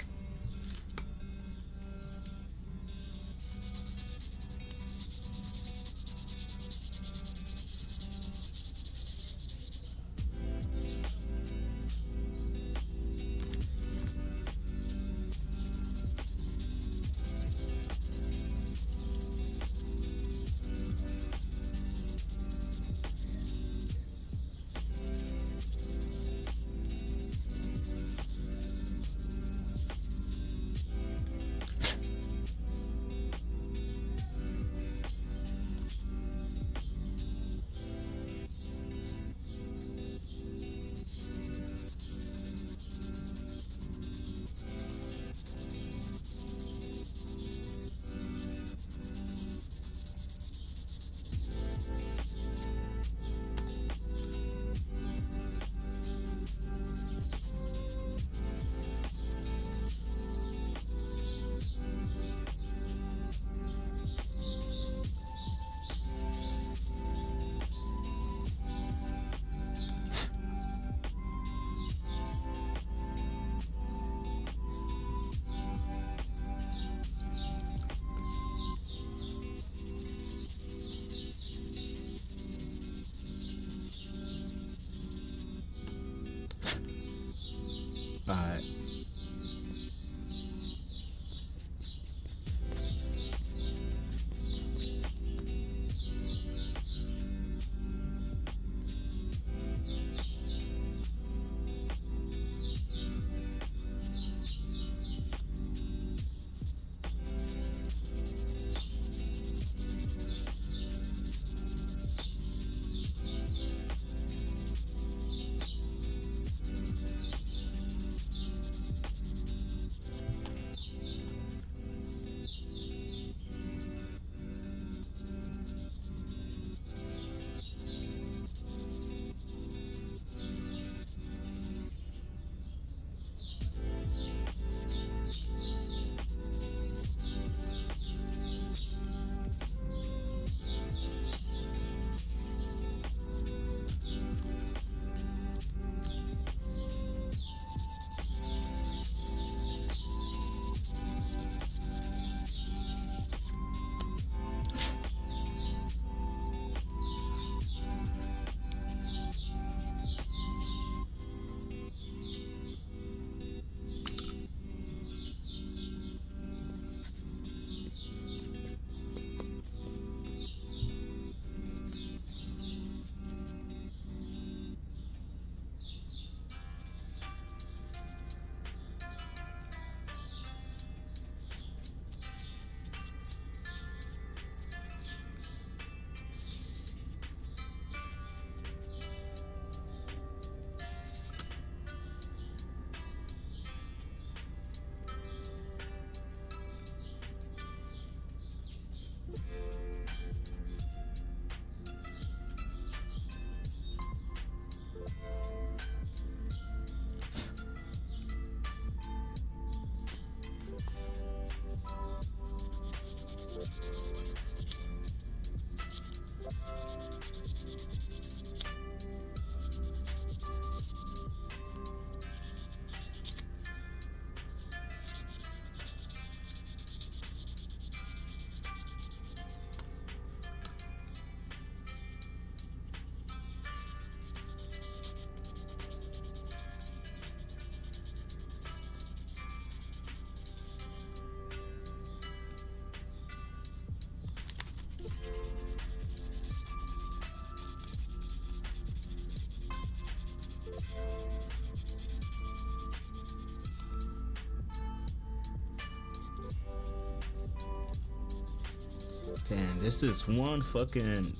Speaker 1: Damn, this is one fucking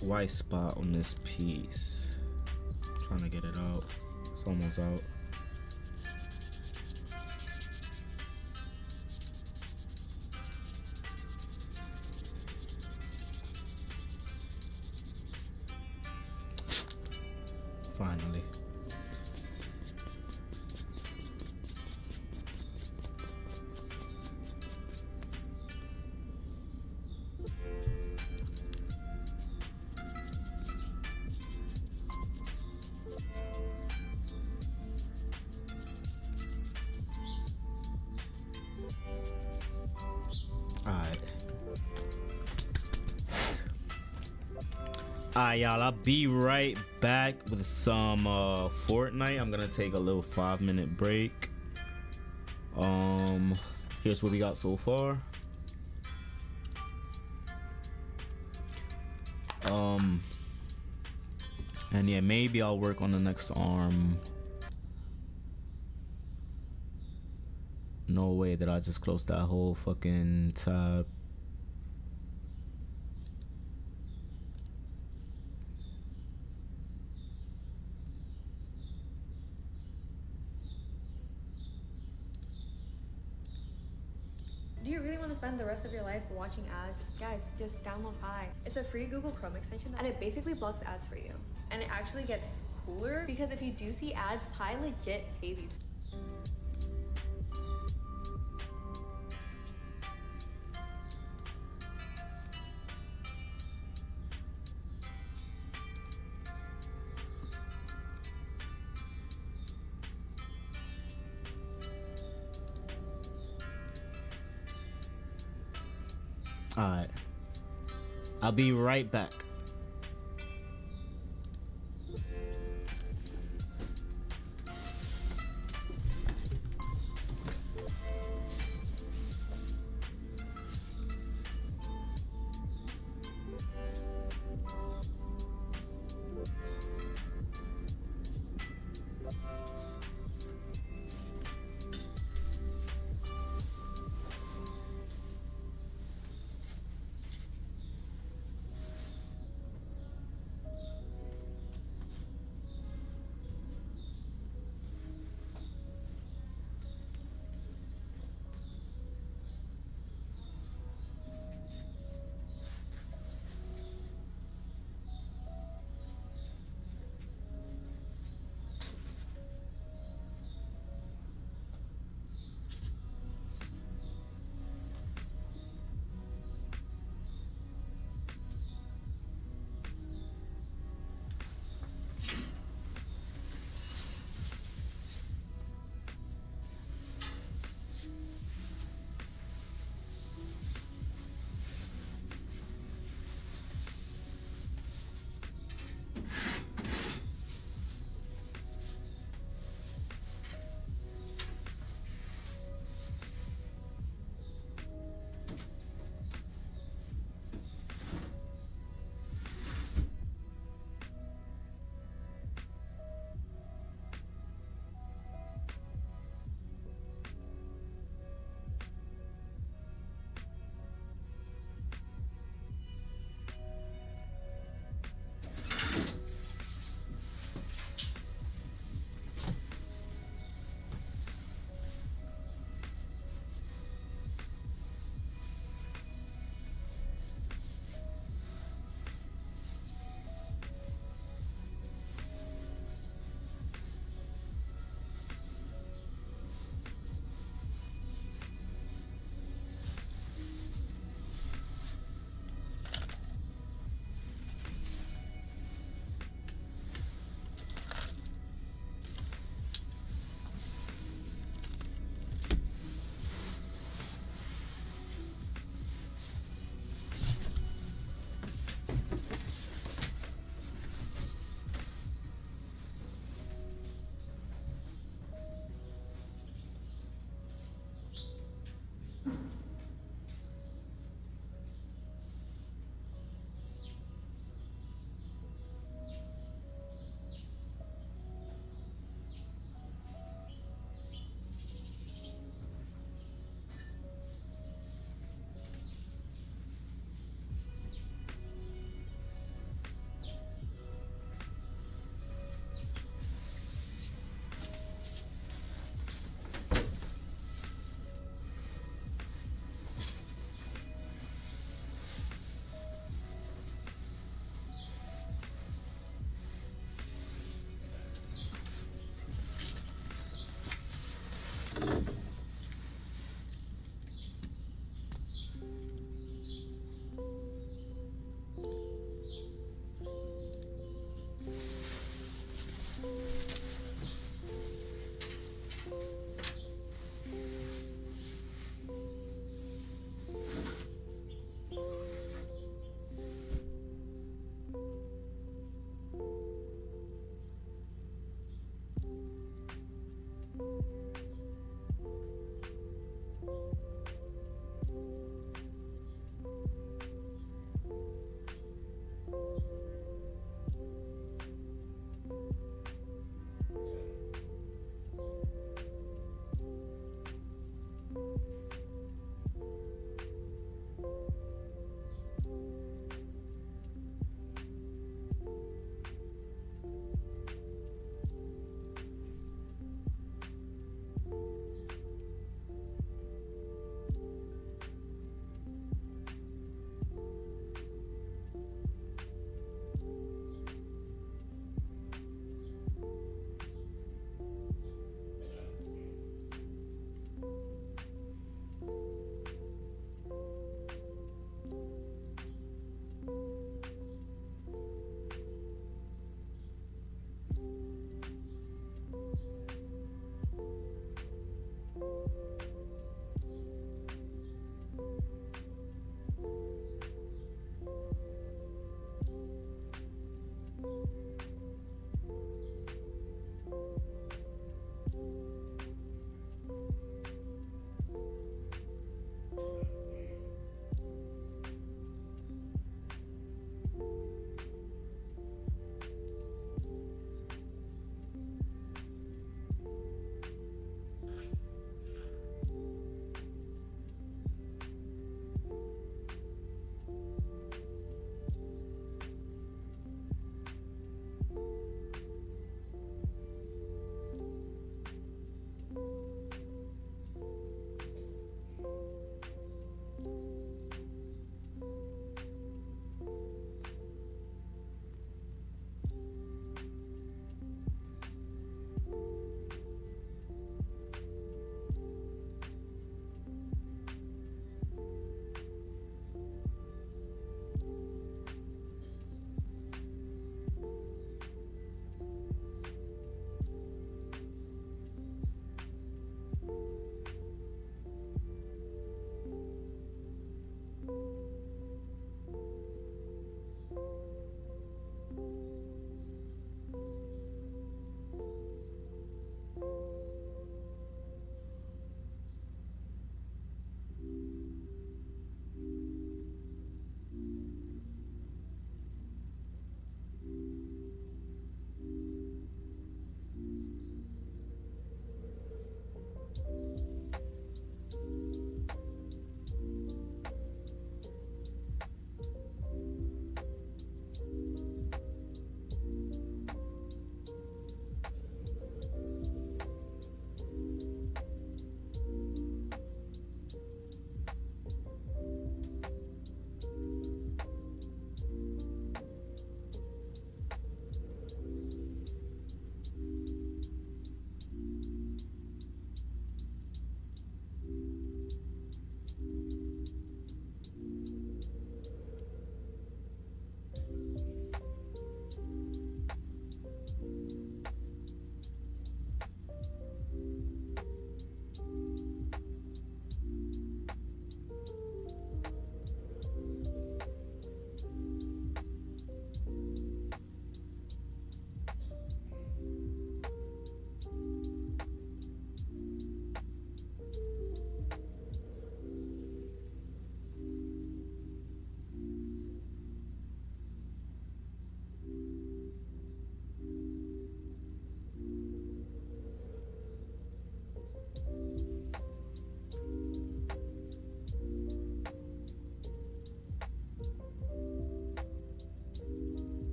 Speaker 1: white spot on this piece. Trying to get it out. It's almost out. Finally. Alright, y'all, I'll be right back with some Fortnite. I'm gonna take a little 5-minute break. Here's what we got so far. And yeah, maybe I'll work on the next arm. No way that I just closed that whole fucking tab.
Speaker 2: Do you really want to spend the rest of your life watching ads? Guys, just download Pi. It's a free Google Chrome extension and it basically blocks ads for you. And it actually gets cooler because if you do see ads, Pi legit pays you.
Speaker 1: Alright. I'll be right back.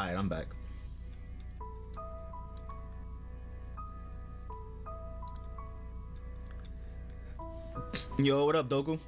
Speaker 1: Alright, I'm back. Yo, what up, Doku?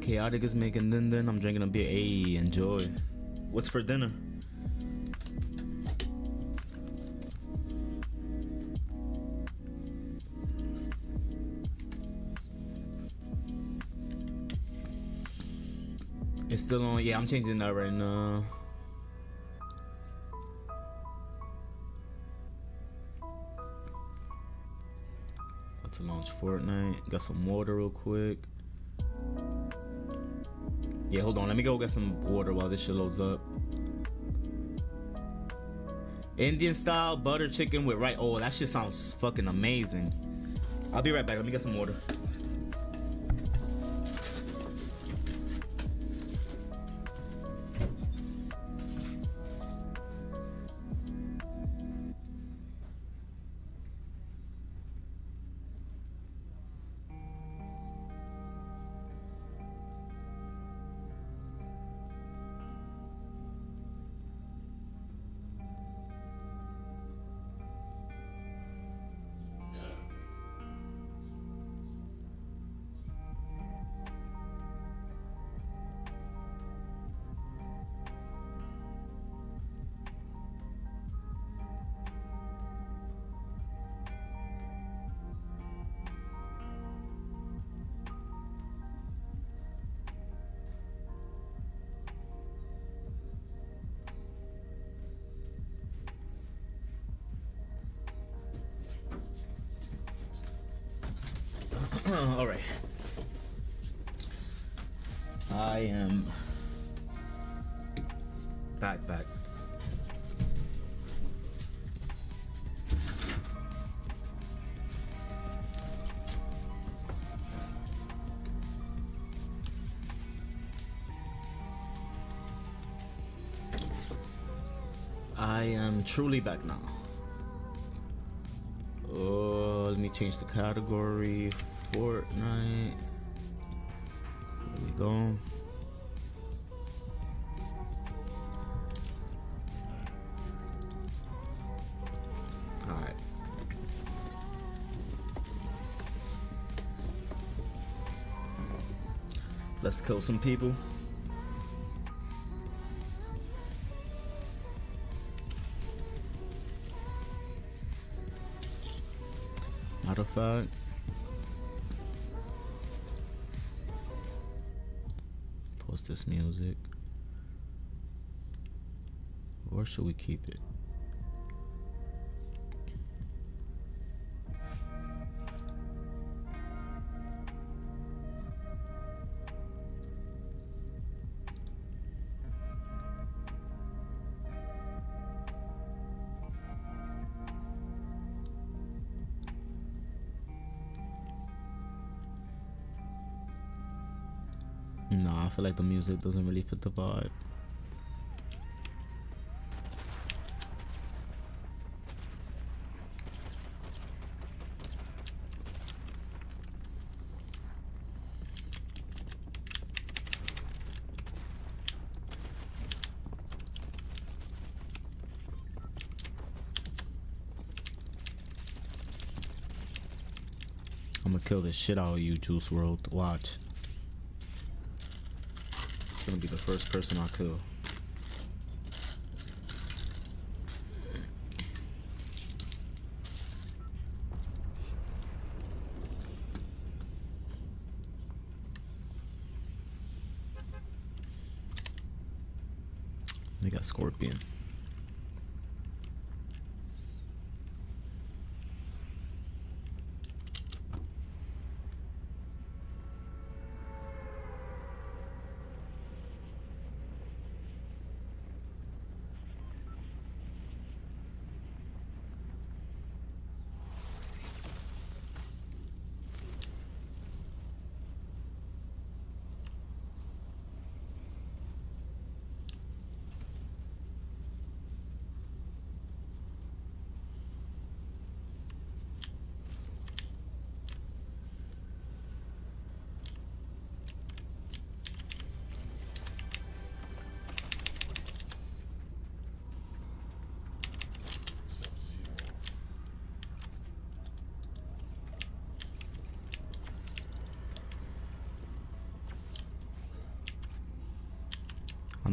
Speaker 1: Chaotic is making din. I'm drinking a beer. Hey, enjoy. What's for dinner? It's still on. Yeah, I'm changing that right now. About to launch Fortnite. Got some water real quick. Yeah, hold on. Let me go get some water while this shit loads up. Indian style butter chicken with rice. Oh, that shit sounds fucking amazing. I'll be right back. Let me get some water. All right. I am back. I am truly back now. Oh, let me change the category. Fortnite. There we go. Alright. Let's kill some people. Matter of fact, post this music, or should we keep it? Nah, I feel like the music doesn't really fit the vibe. I'm gonna kill the shit out of you, Juice WRLD. Watch. It's gonna be the first person I kill. They got Scorpion.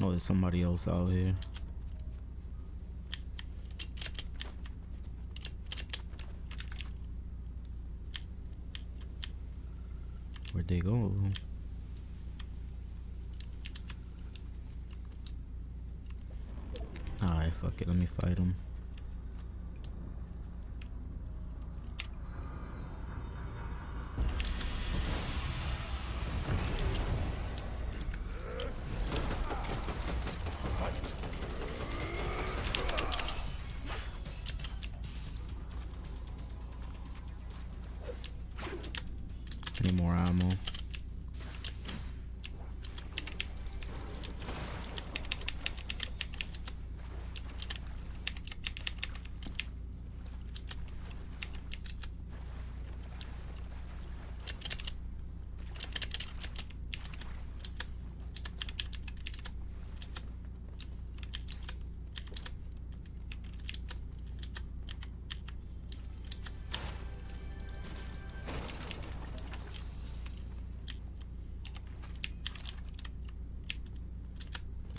Speaker 1: Oh, there's somebody else out here. Where'd they go? Alright, fuck it. Let me fight them. Need more ammo.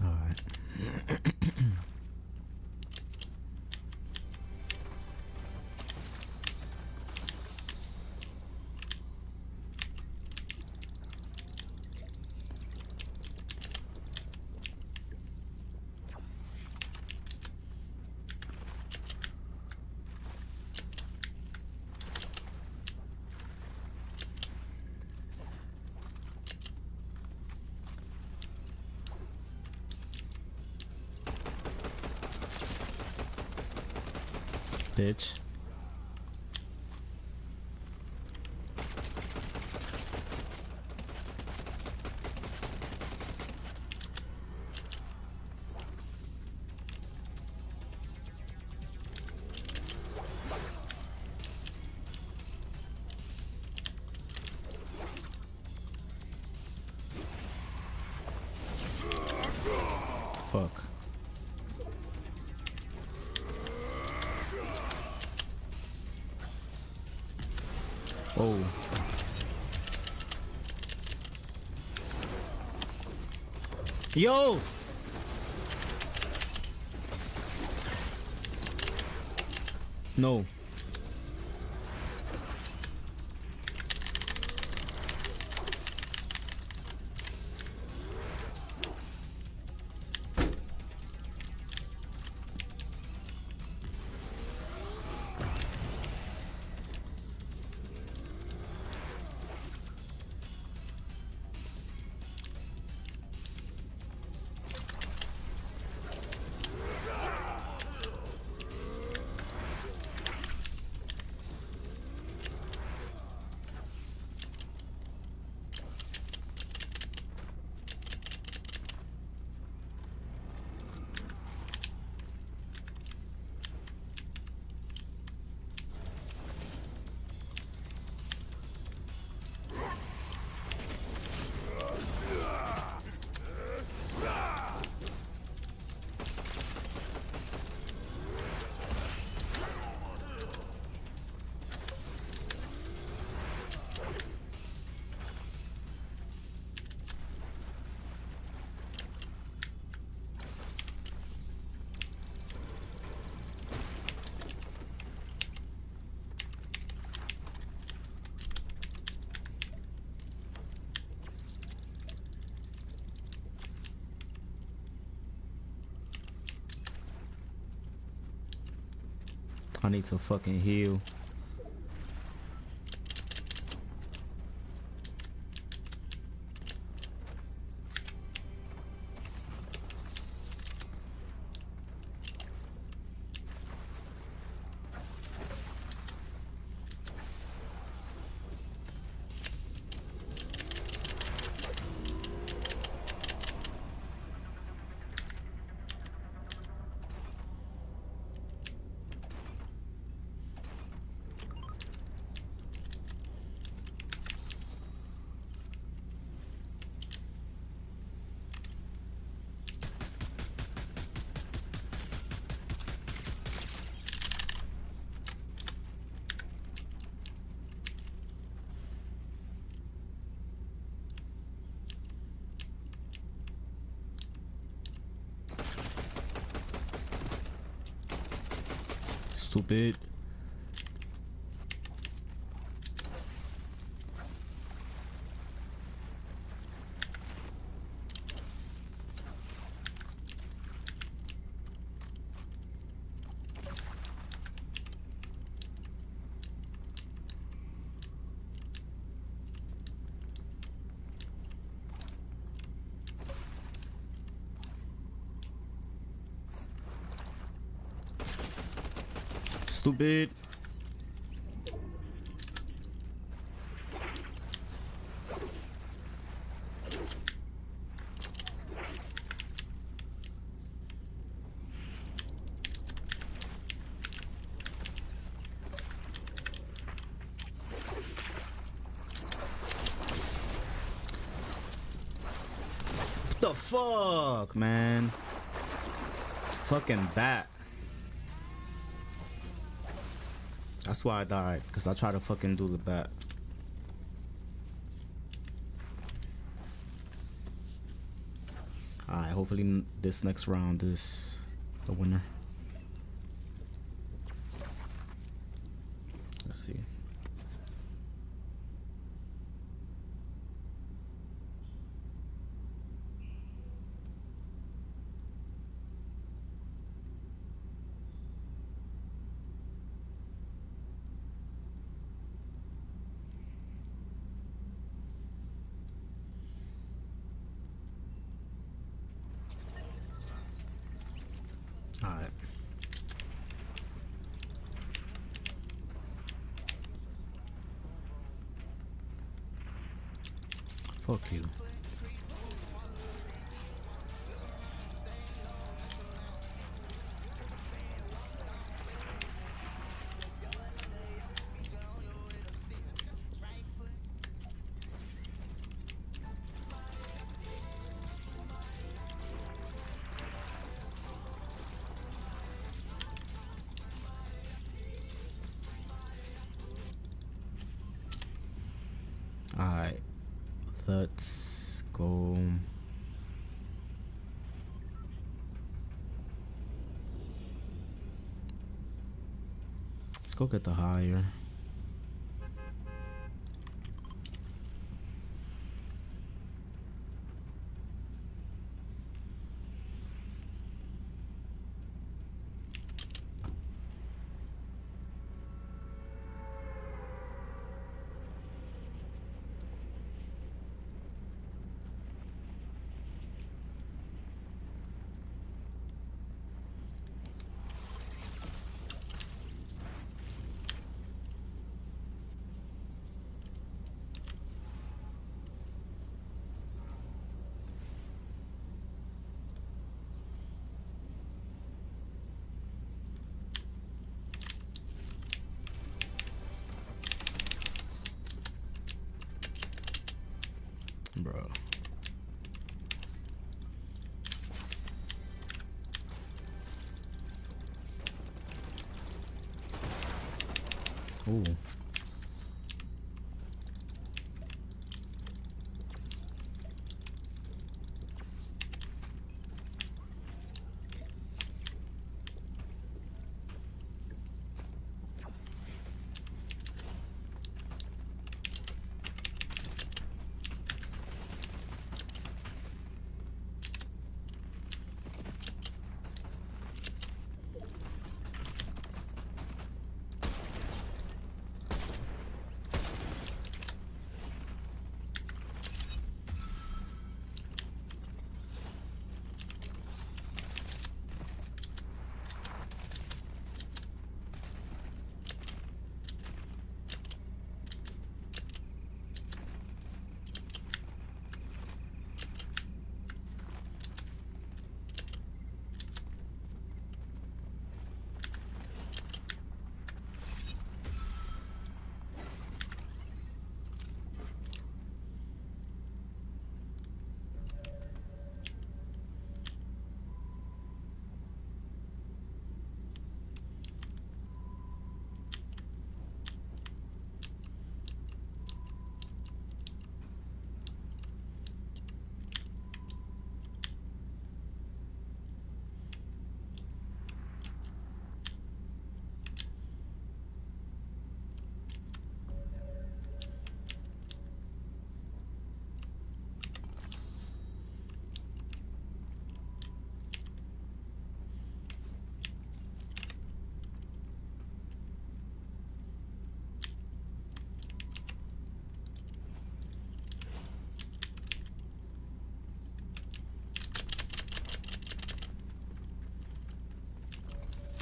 Speaker 1: Alright. Bitch. Fuck. Oh. Yo! No. I need to fucking heal. Stupid. Stupid. What the fuck, man? Fucking bat. That's why I died, because I tried to fucking do the bat. Alright, hopefully this next round is the winner. Let's see. Alright. Fuck you. Alright, let's go. Let's go get the higher. Bro. Ooh.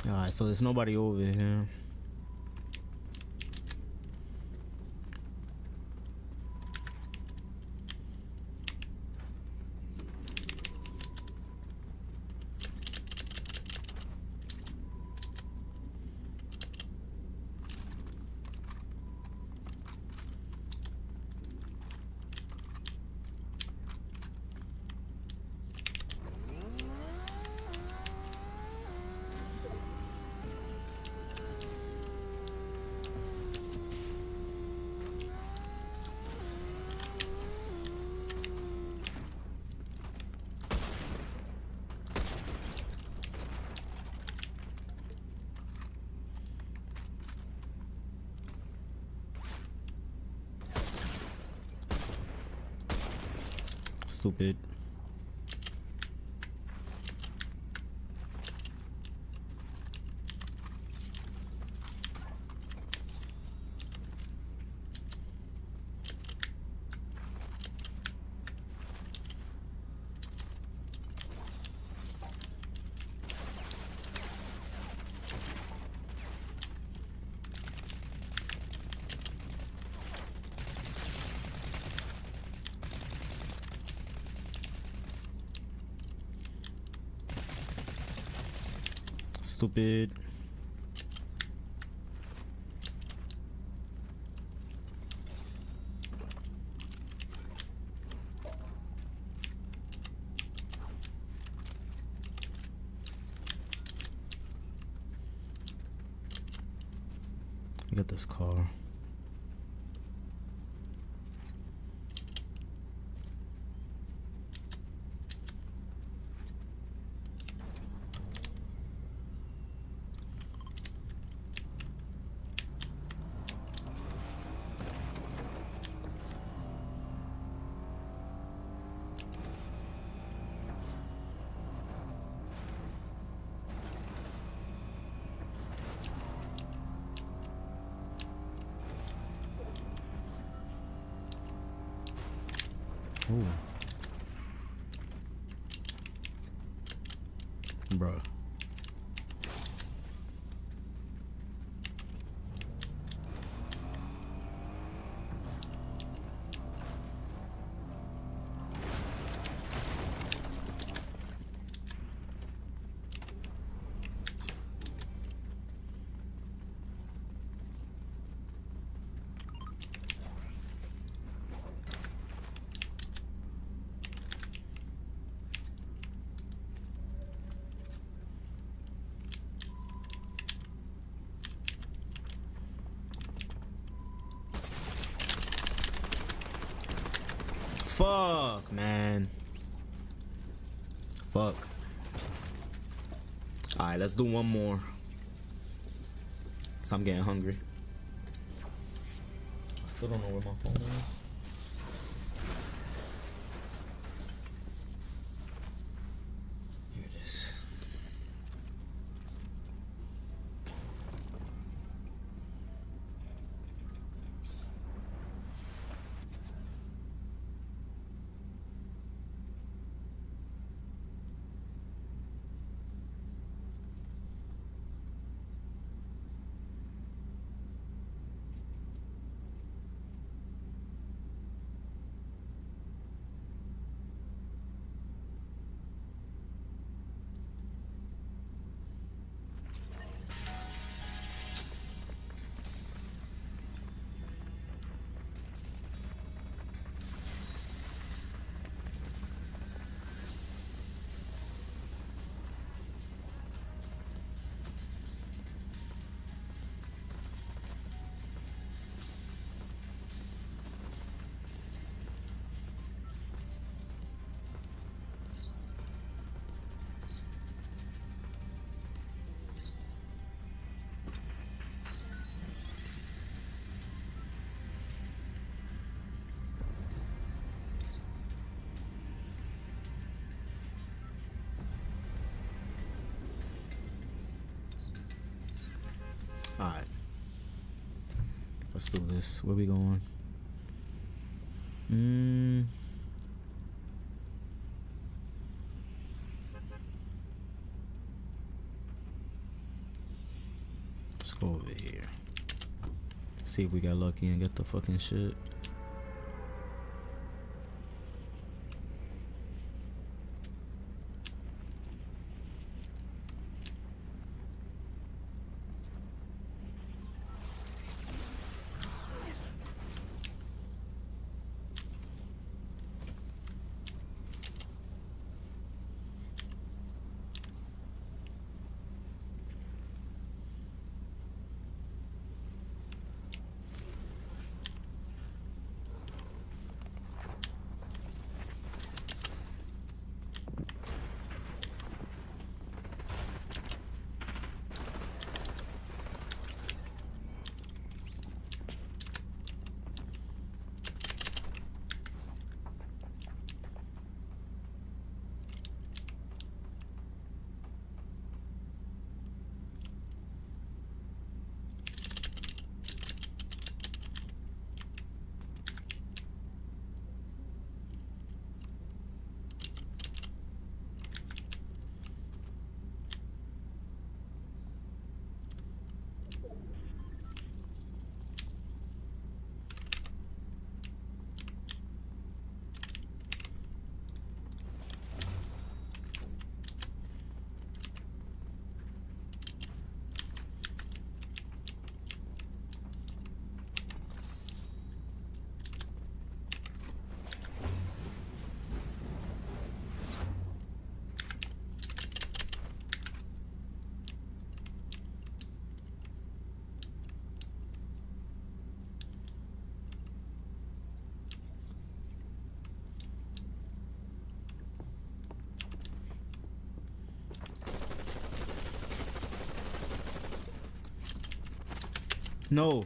Speaker 1: Alright, so there's nobody over here. Stupid. Stupid. Get this car. Ooh. Bruh. Fuck, man. Fuck. Alright, let's do one more. Cause I'm getting hungry. I still don't know where my phone is. Here it is. Alright. Let's do this. Where we going? go over here. See if we got lucky and get the fucking shit. No.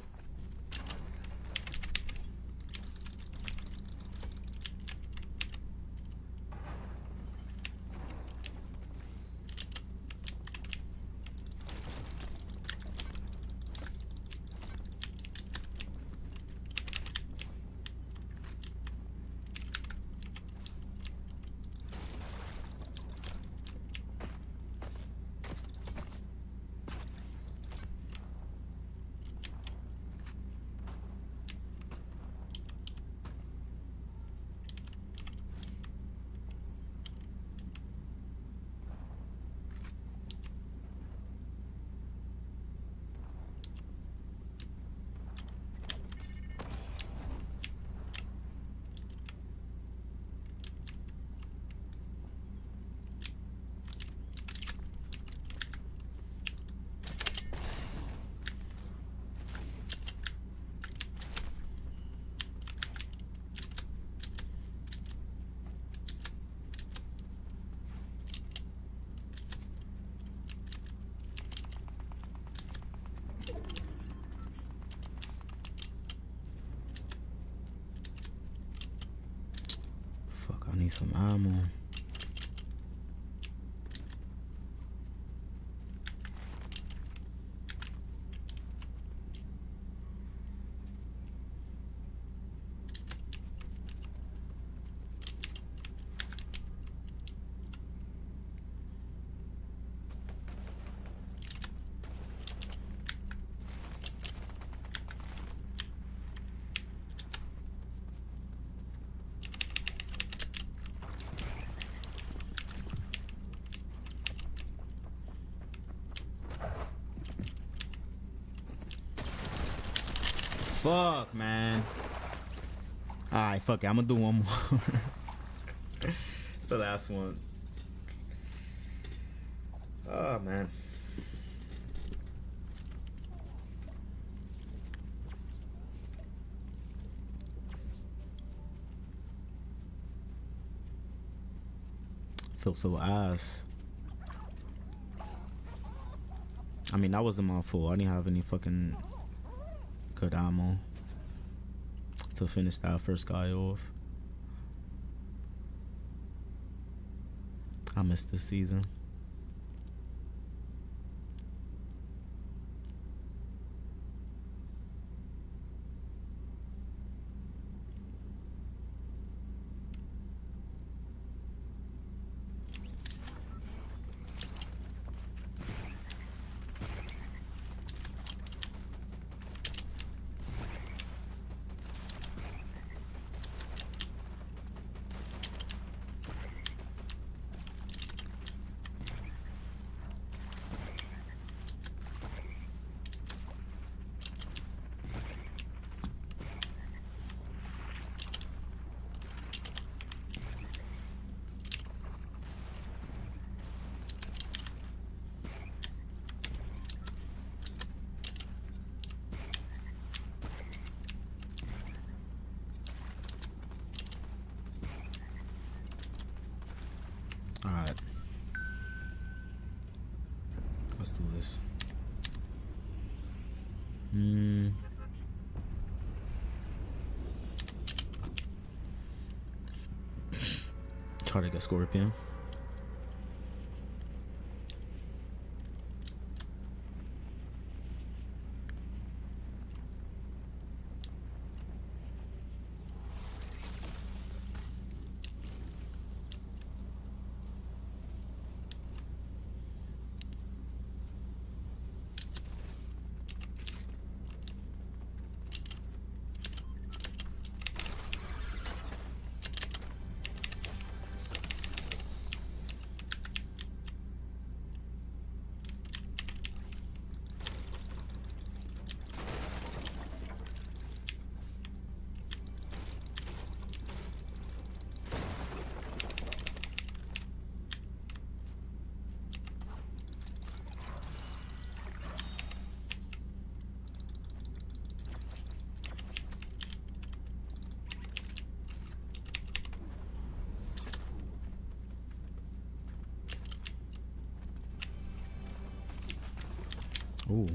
Speaker 1: Fuck, I need some ammo. Fuck, man. Alright, fuck it. I'm gonna do one more. It's the last one. Oh, man. Feel so ass. I mean, that wasn't my fault. I didn't have any fucking good ammo to finish that first guy off. I missed this season. Try to get Scorpion. Ooh.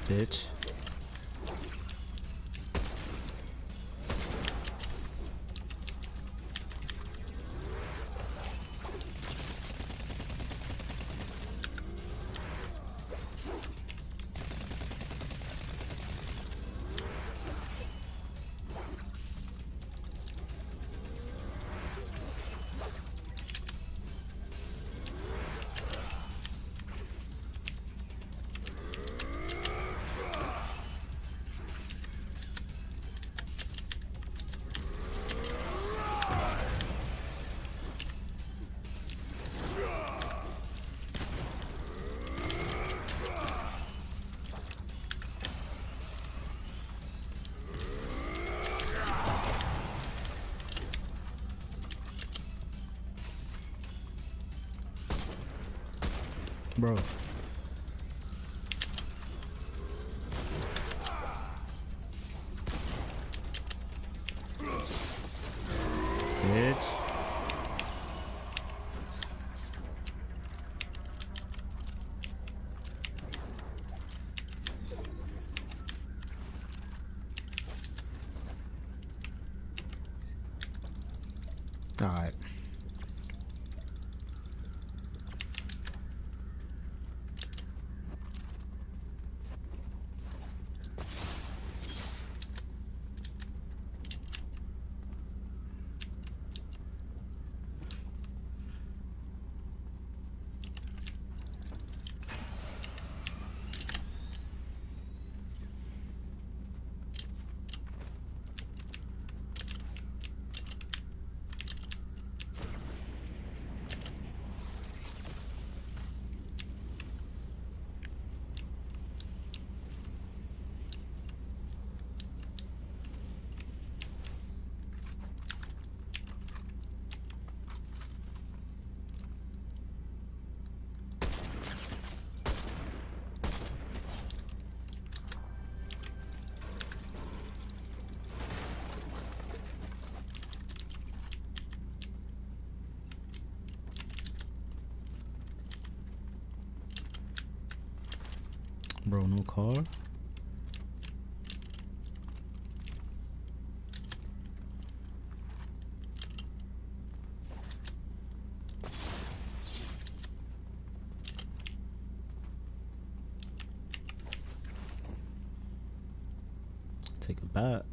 Speaker 1: Bitch. Bro. Bitch. All right. Bro, no car? Take a bat.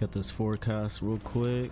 Speaker 1: Get this forecast real quick.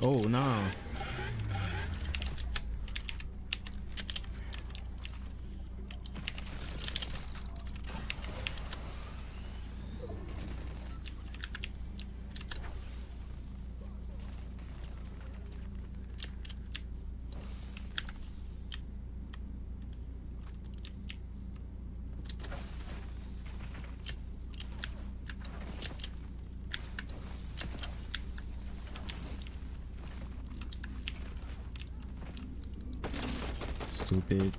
Speaker 1: Oh, nah. Stupid.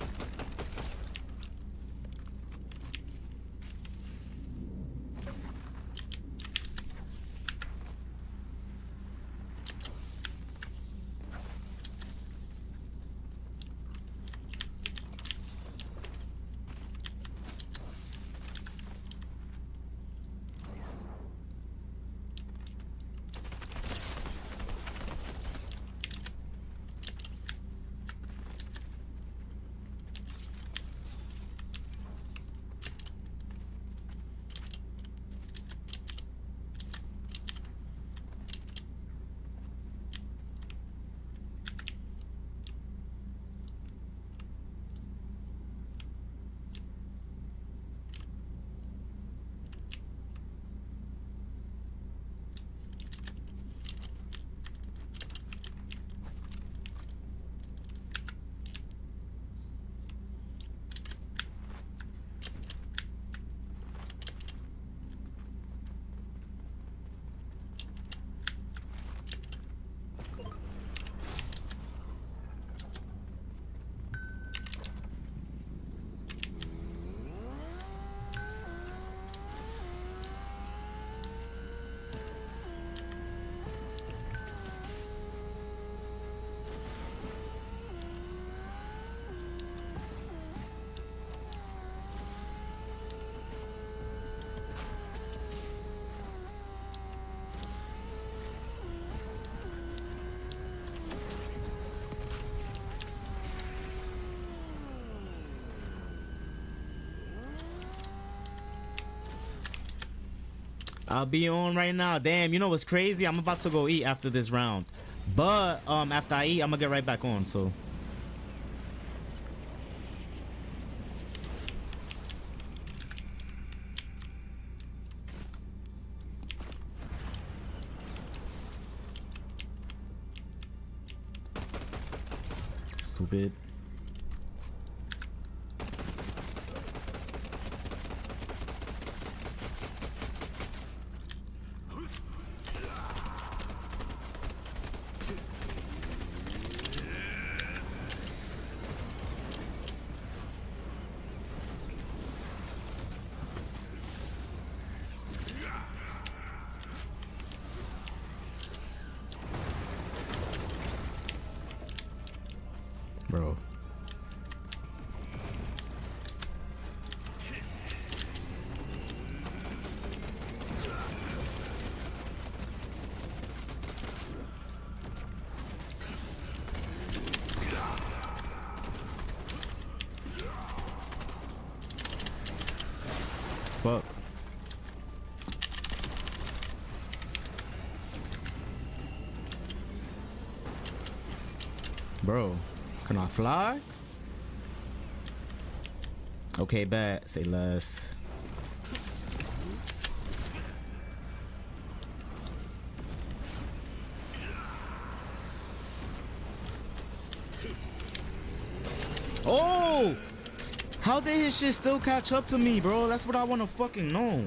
Speaker 1: I'll be on right now. Damn, you know what's crazy? I'm about to go eat after this round. But after I eat, I'm gonna get right back on, so. Stupid. Bro. Fuck. Bro, can I fly? Okay, bet. Say less. Oh! How did his shit still catch up to me, bro? That's what I want to fucking know.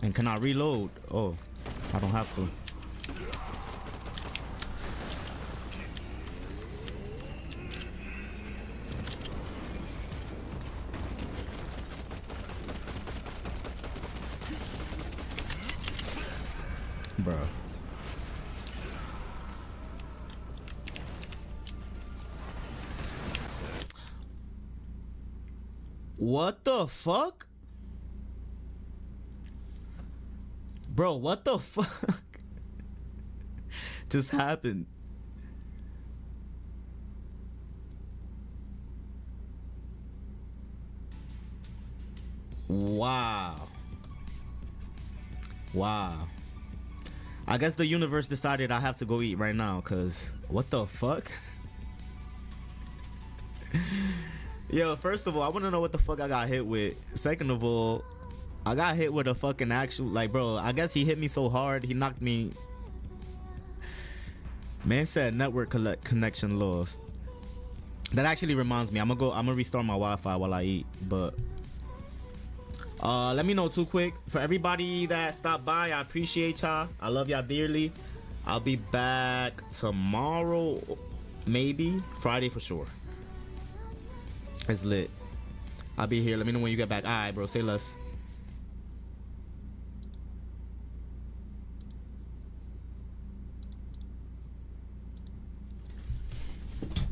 Speaker 1: And can I reload? Oh, I don't have to. Bro. What the fuck? Bro, what the fuck just happened? Wow. Wow. I guess the universe decided I have to go eat right now, cause what the fuck? Yo, first of all, I wanna know what the fuck I got hit with. Second of all, I got hit with a fucking actual, like, bro, I guess he hit me so hard, he knocked me. Man said network connection lost. That actually reminds me, I'm gonna restart my Wi-Fi while I eat, but let me know too quick. For everybody that stopped by, I appreciate y'all. I love y'all dearly. I'll be back tomorrow, maybe Friday for sure. It's lit. I'll be here. Let me know when you get back. All right, bro. Say less.